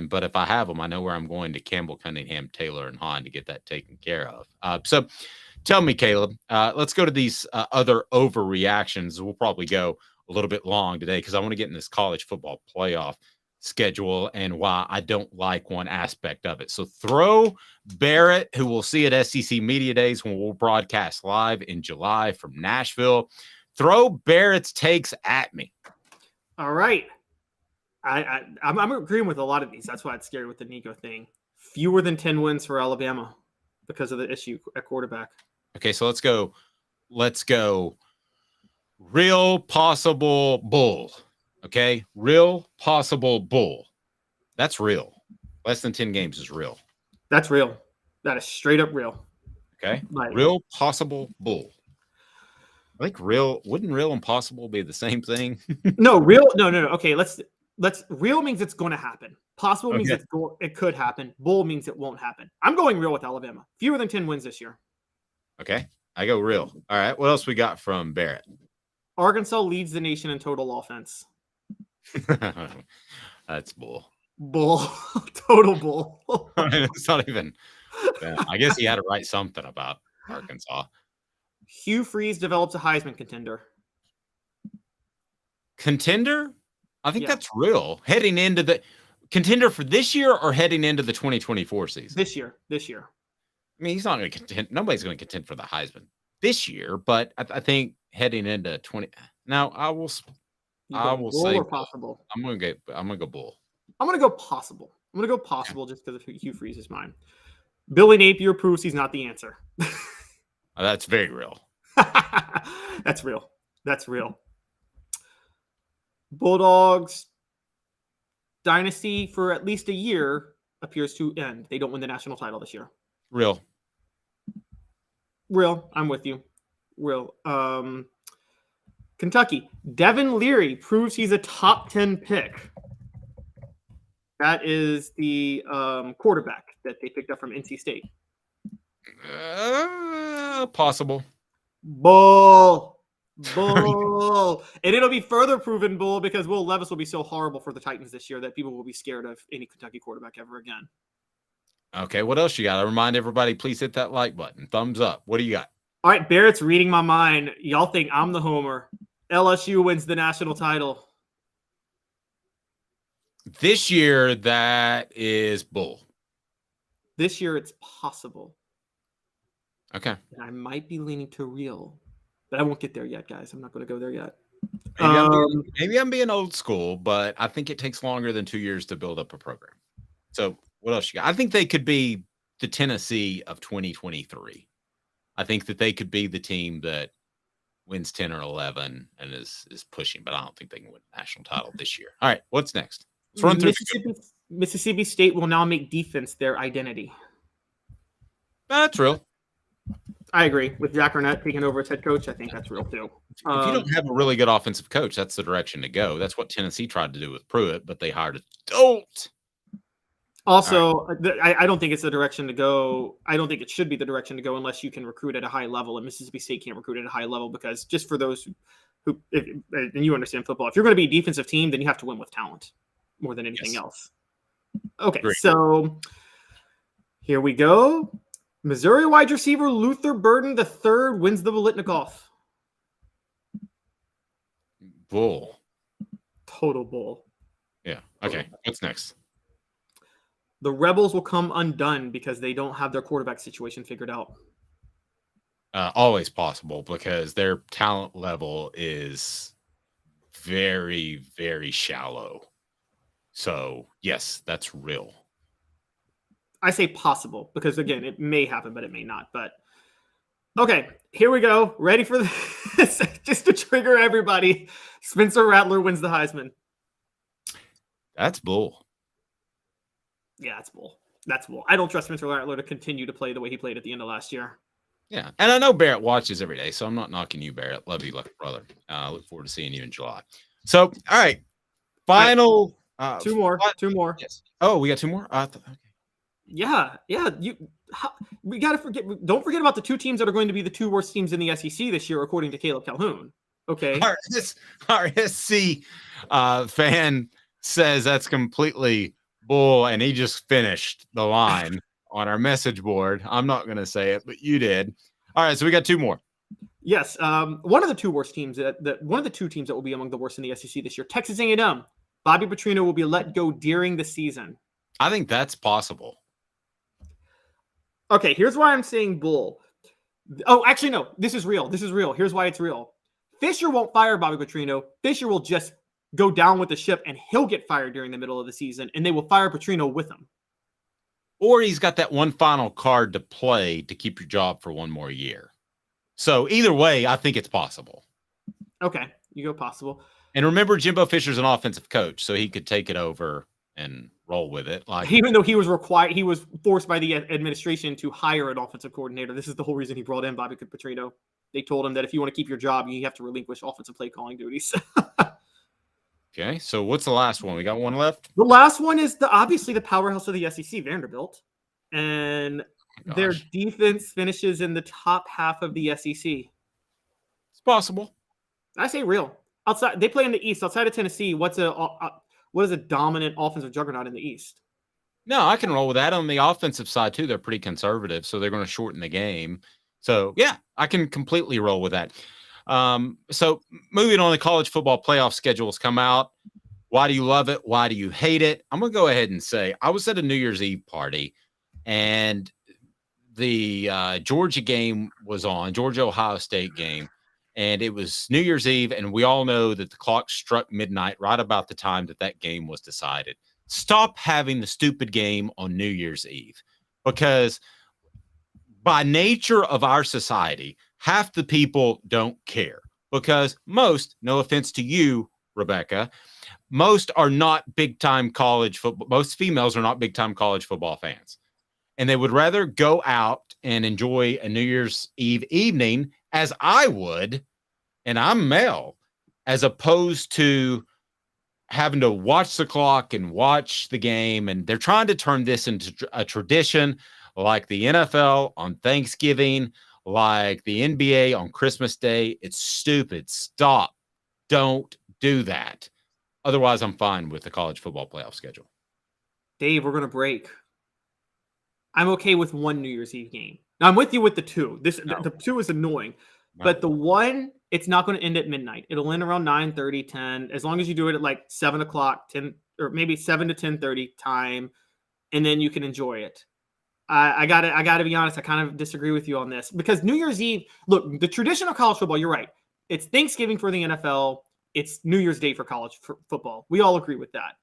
but if I have them, I know where I'm going to Campbell, Cunningham, Taylor, and Hahn to get that taken care of. So tell me, Caleb, let's go to these other overreactions. We'll probably go a little bit long today because I want to get in this college football playoff schedule and why I don't like one aspect of it. So throw Barrett, who we'll see at SEC Media Days when we'll broadcast live in July from Nashville. Throw Barrett's takes at me. All right. I'm agreeing with a lot of these. That's why it's scary with the Nico thing. Fewer than 10 wins for Alabama because of the issue at quarterback. Okay, so let's go. Real possible bull. Okay, real possible bull. That's real. Less than 10 games is real. That's real. That is straight up real. Okay, real possible bull. I think wouldn't real and possible be the same thing? No, real. No. Okay, let's real means it's going to happen. Possible means it could happen. Bull means it won't happen. I'm going real with Alabama. Fewer than 10 wins this year. Okay, I go real. All right, what else we got from Barrett? Arkansas leads the nation in total offense. That's bull. Bull. Total bull. It's not even. I guess he had to write something about Arkansas. Hugh Freeze develops a Heisman contender. Contender? I think that's real. Heading into the contender for this year or heading into the 2024 season? This year. I mean, he's not going to contend. Nobody's going to contend for the Heisman this year, but I think heading into 20. Now, I will say or possible. I'm going to go bull. I'm going to go possible. I'm going to go possible just because Hugh Freeze is mine. Billy Napier proves he's not the answer. That's very real. That's real. Bulldogs dynasty for at least a year appears to end. They don't win the national title this year. Real. I'm with you. Real. Kentucky. Devin Leary proves he's a top 10 pick. That is the quarterback that they picked up from NC State. Possible. Bull. And it'll be further proven bull because Will Levis will be so horrible for the Titans this year that people will be scared of any Kentucky quarterback ever again. Okay, what else you got? I remind everybody, please hit that like button. Thumbs up. What do you got? All right, Barrett's reading my mind. Y'all think I'm the homer. LSU wins the national title. This year, that is bull. This year, it's possible. Okay. And I might be leaning to real, but I won't get there yet, guys. I'm not going to go there yet. Maybe I'm being old school, but I think it takes longer than 2 years to build up a program. So what else you got? I think they could be the Tennessee of 2023. I think that they could be the team that wins 10 or 11 and is pushing, but I don't think they can win the national title this year. All right, what's next? Let's run through Mississippi State will now make defense their identity. That's real. I agree. With Jack Arnett taking over as head coach, I think that's real too. If you don't have a really good offensive coach, that's the direction to go. That's what Tennessee tried to do with Pruitt, but they hired a dolt. Also, right. I don't think it's the direction to go. I don't think it should be the direction to go unless you can recruit at a high level. And Mississippi State can't recruit at a high level because just for those who and you understand football, if you're going to be a defensive team, then you have to win with talent more than anything else. Okay, great. So here we go. Missouri wide receiver Luther Burden III wins the Biletnikoff. Bull. Total bull. Yeah. Okay. What's next? The Rebels will come undone because they don't have their quarterback situation figured out. Always possible because their talent level is very, very shallow. So, yes, that's real. I say possible because, again, it may happen, but it may not. But, okay, here we go. Ready for this? Just to trigger everybody. Spencer Rattler wins the Heisman. That's bull. Yeah, that's bull. That's bull. I don't trust Spencer Rattler to continue to play the way he played at the end of last year. Yeah, and I know Barrett watches every day, so I'm not knocking you, Barrett. Love you, lucky brother. I look forward to seeing you in July. So, all right, final. Two more. Yes. Oh, we got two more? Okay. Yeah. We got to forget. Don't forget about the two teams that are going to be the two worst teams in the SEC this year, according to Caleb Calhoun. Okay. Our SC fan says that's completely bull, and he just finished the line on our message board. I'm not going to say it, but you did. All right, so we got two more. Yes, one of the two worst teams one of the two teams that will be among the worst in the SEC this year, Texas A&M. Bobby Petrino will be let go during the season. I think that's possible. Okay, here's why I'm saying bull. Oh, actually, no. This is real. Here's why it's real. Fisher won't fire Bobby Petrino. Fisher will just go down with the ship, and he'll get fired during the middle of the season, and they will fire Petrino with him. Or he's got that one final card to play to keep your job for one more year. So either way, I think it's possible. Okay, you go possible. And remember, Jimbo Fisher's an offensive coach, so he could take it over and roll with it. Like, even though he was forced by the administration to hire an offensive coordinator. This is the whole reason he brought in Bobby Petrino. They told him that if you want to keep your job, you have to relinquish offensive play calling duties. Okay, so what's the last one? We got one left? The last one is obviously the powerhouse of the SEC, Vanderbilt. And their defense finishes in the top half of the SEC. It's possible. I say real. Outside, they play in the East. Outside of Tennessee, what is a dominant offensive juggernaut in the East? No, I can roll with that. On the offensive side, too, they're pretty conservative, so they're going to shorten the game. So, yeah, I can completely roll with that. So, moving on, the college football playoff schedules come out. Why do you love it? Why do you hate it? I'm going to go ahead and say I was at a New Year's Eve party, and the Georgia game was on, Georgia-Ohio State game, and it was New Year's Eve, and we all know that the clock struck midnight right about the time that game was decided. Stop having the stupid game on New Year's Eve, because by nature of our society, half the people don't care, because most, no offense to you, Rebecca, most are not big-time college football. Most females are not big-time college football fans. And they would rather go out and enjoy a New Year's Eve evening, as I would, and I'm male, as opposed to having to watch the clock and watch the game. And they're trying to turn this into a tradition like the NFL on Thanksgiving, like the NBA on Christmas Day. It's stupid. Stop. Don't do that. Otherwise, I'm fine with the college football playoff schedule. Dave, we're going to break. I'm okay with one New Year's Eve game. Now, I'm with you with the two. The two is annoying. No. But the one, it's not going to end at midnight. It'll end around 9:30, 10, as long as you do it at like 7 o'clock, 10, or maybe 7 to 10:30 time, and then you can enjoy it. I gotta be honest, I kind of disagree with you on this, because New Year's Eve, look, the tradition of college football, you're right. It's Thanksgiving for the NFL. It's New Year's Day for college football. We all agree with that.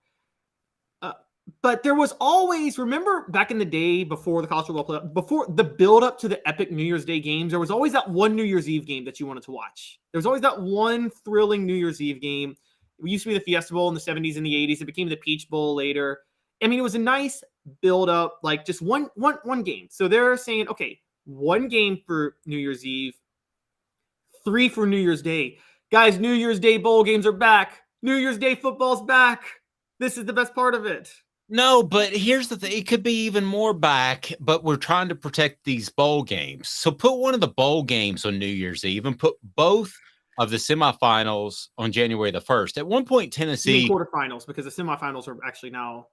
But there was always, remember back in the day before the college football playoff, before the build up to the epic New Year's Day games, there was always that one New Year's Eve game that you wanted to watch. There was always that one thrilling New Year's Eve game. It used to be the Fiesta Bowl in the 70s and the 80s. It became the Peach Bowl later. I mean, it was a nice build up, like just one game. So they're saying, okay, one game for New Year's Eve, 3 for New Year's Day. Guys, New Year's Day bowl games are back. New Year's Day football's back. This is the best part of it. No, but here's the thing. It could be even more back, but we're trying to protect these bowl games. So put one of the bowl games on New Year's Eve and put both of the semifinals on January the 1st. At one point, Tennessee... quarterfinals, because the semifinals are actually now...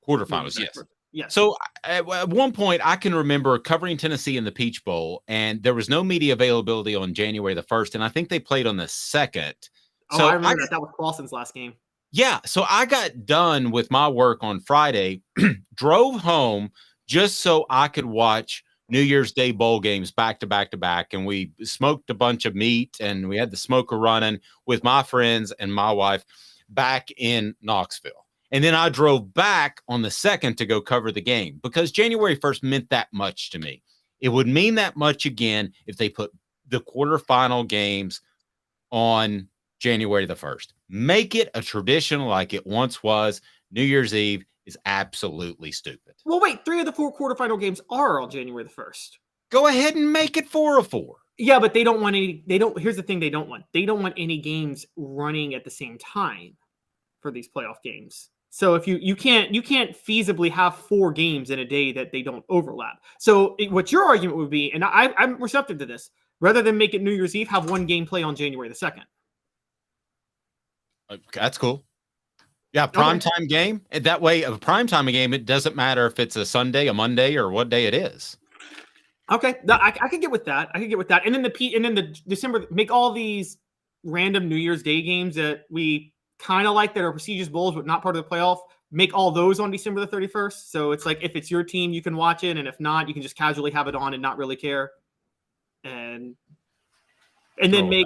Quarterfinals, yes. Yes. So at one point, I can remember covering Tennessee in the Peach Bowl, and there was no media availability on January the 1st, and I think they played on the 2nd. Oh, so I remember that. That was Clausen's last game. Yeah, so I got done with my work on Friday, drove home just so I could watch New Year's Day bowl games back to back to back, and we smoked a bunch of meat, and we had the smoker running with my friends and my wife back in Knoxville. And then I drove back on the 2nd to go cover the game, because January 1st meant that much to me. It would mean that much again if they put the quarterfinal games on January the 1st. Make it a tradition like it once was. New Year's Eve is absolutely stupid. Well, wait, 3 of the 4 quarterfinal games are on January the 1st. Go ahead and make it 4 of 4. Yeah, but they don't want any, here's the thing they don't want. They don't want any games running at the same time for these playoff games. So if you can't feasibly have 4 games in a day that they don't overlap. So what your argument would be, and I'm receptive to this, rather than make it New Year's Eve, have 1 game play on January the 2nd. That's cool. Yeah, primetime game. That way, a primetime game, it doesn't matter if it's a Sunday, a Monday, or what day it is. Okay, I could get with that. And then the December, make all these random New Year's Day games that we kind of like that are prestigious bowls but not part of the playoff. Make all those on December the 31st. So it's like if it's your team, you can watch it, and if not, you can just casually have it on and not really care. And then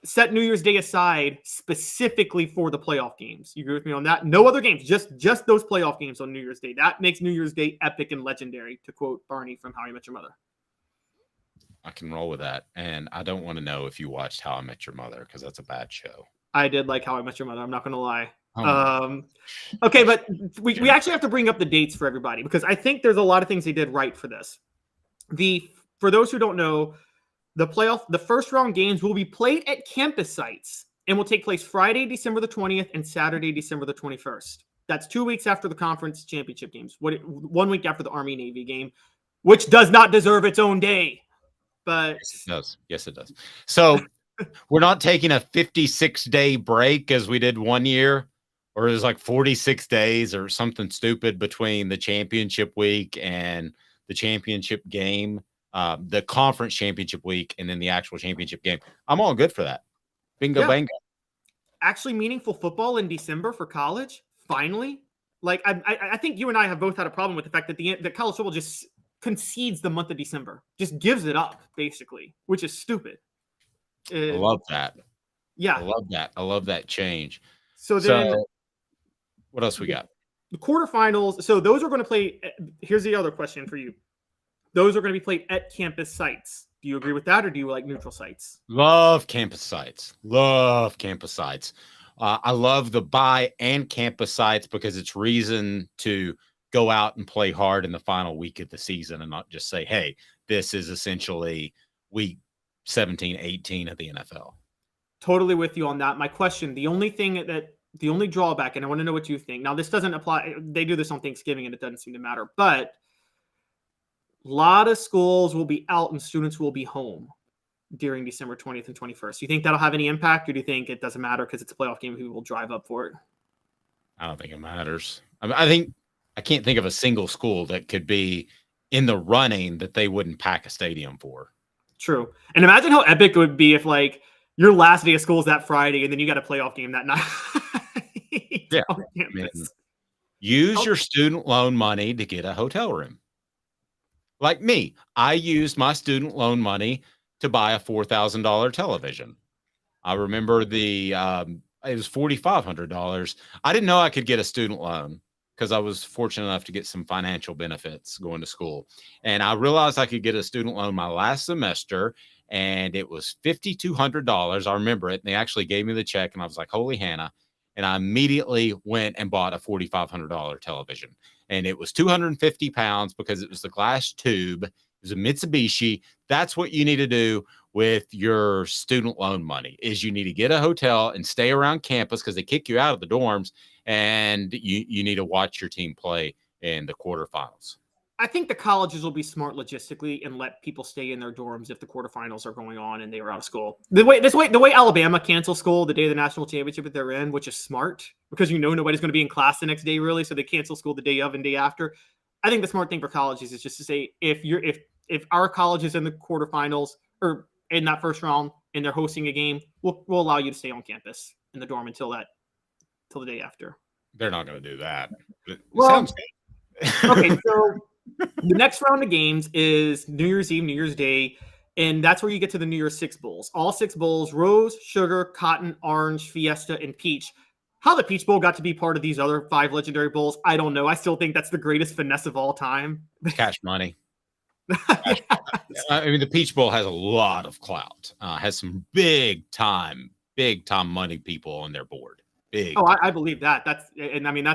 set New Year's Day aside specifically for the playoff games. You agree with me on that? No other games, just those playoff games on New Year's Day. That makes New Year's Day epic and legendary, to quote Barney from How I Met Your Mother. I can roll with that. And I don't want to know if you watched How I Met Your Mother, because that's a bad show. I did like How I Met Your Mother. I'm not going to lie. Okay, but we actually have to bring up the dates for everybody, because I think there's a lot of things they did right for this. For those who don't know, the first round games will be played at campus sites and will take place Friday, December the 20th and Saturday, December the 21st. That's 2 weeks after the conference championship games. 1 week after the Army-Navy game, which does not deserve its own day. But yes, it does. Yes, it does. So we're not taking a 56-day break as we did one year, or it was like 46 days or something stupid between the championship week and the championship game. The conference championship week and then the actual championship game. I'm all good for that. Bingo, bango. Actually meaningful football in December for college, finally. Like, I think you and I have both had a problem with the fact that the college football just concedes the month of December, just gives it up, basically, which is stupid. I love that. Yeah. I love that change. So then, what else we got? The quarterfinals. So those are going to play. Here's the other question for you. Those are going to be played at campus sites. Do you agree with that, or do you like neutral sites? Love campus sites. I love the bye and campus sites because it's reason to go out and play hard in the final week of the season and not just say, hey, this is essentially week 17, 18 of the NFL. Totally with you on that. My question, the only drawback, and I want to know what you think. Now, this doesn't apply. They do this on Thanksgiving and it doesn't seem to matter, but a lot of schools will be out and students will be home during December 20th and 21st. Do you think that'll have any impact, or do you think it doesn't matter because it's a playoff game and people will drive up for it? I don't think it matters. I can't think of a single school that could be in the running that they wouldn't pack a stadium for. True. And imagine how epic it would be if, like, your last day of school is that Friday and then you got a playoff game that night. Yeah. Use your student loan money to get a hotel room. Like me, I used my student loan money to buy a $4,000 television. I remember it was $4,500. I didn't know I could get a student loan because I was fortunate enough to get some financial benefits going to school. And I realized I could get a student loan my last semester, and it was $5,200. I remember it. And they actually gave me the check, and I was like, holy Hannah. And I immediately went and bought a $4,500 television. And it was 250 pounds because it was the glass tube. It was a Mitsubishi. That's what you need to do with your student loan money, is you need to get a hotel and stay around campus because they kick you out of the dorms, and you need to watch your team play in the quarterfinals. I think the colleges will be smart logistically and let people stay in their dorms if the quarterfinals are going on and they were out of school. The way Alabama cancels school the day of the national championship that they're in, which is smart because nobody's going to be in class the next day really, so they cancel school the day of and day after. I think the smart thing for colleges is just to say if our college is in the quarterfinals or in that first round and they're hosting a game, we'll allow you to stay on campus in the dorm until the day after. They're not going to do that. Sounds good. Okay, so the next round of games is New Year's Eve, New Year's Day, and that's where you get to the New Year's 6 bowls. All 6 bowls: rose, sugar, cotton, orange, fiesta, and peach. How the Peach Bowl got to be part of these other 5 legendary bowls, I don't know. I still think that's the greatest finesse of all time. Cash money. I mean, the Peach Bowl has a lot of clout. Has some big time money people on their board. Big. Oh, I believe that. That's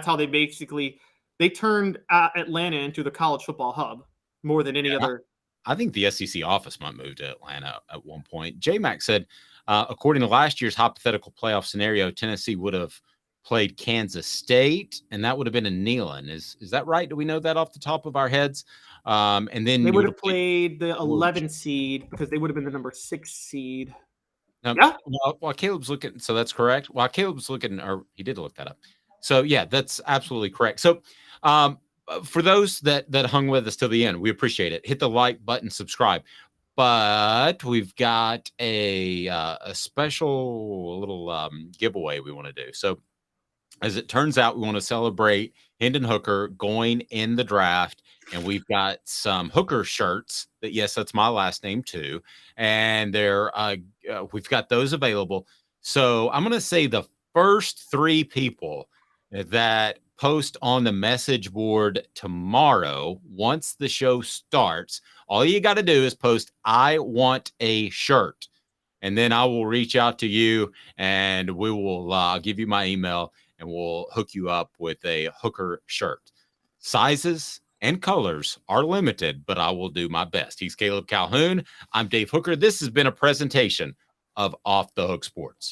how they turned Atlanta into the college football hub more than any other. I think the SEC office might move to Atlanta at one point. J-Mac said, according to last year's hypothetical playoff scenario, Tennessee would have played Kansas State, and that would have been in Neyland. Is that right? Do we know that off the top of our heads? And then They you would have played the 11 seed because they would have been the number 6 seed. Yeah. While Caleb's looking, so that's correct. While Caleb's looking, or he did look that up. So yeah, that's absolutely correct. So for those that hung with us till the end, we appreciate it. Hit the like button, subscribe. But we've got a special little giveaway we want to do. So as it turns out, we want to celebrate Hendon Hooker going in the draft. And we've got some Hooker shirts that, yes, that's my last name too. And we've got those available. So I'm going to say the first 3 people that post on the message board tomorrow, once the show starts, all you got to do is post, "I want a shirt." And then I will reach out to you and we will give you my email and we'll hook you up with a Hooker shirt. Sizes and colors are limited, but I will do my best. He's Caleb Calhoun. I'm Dave Hooker. This has been a presentation of Off the Hook Sports.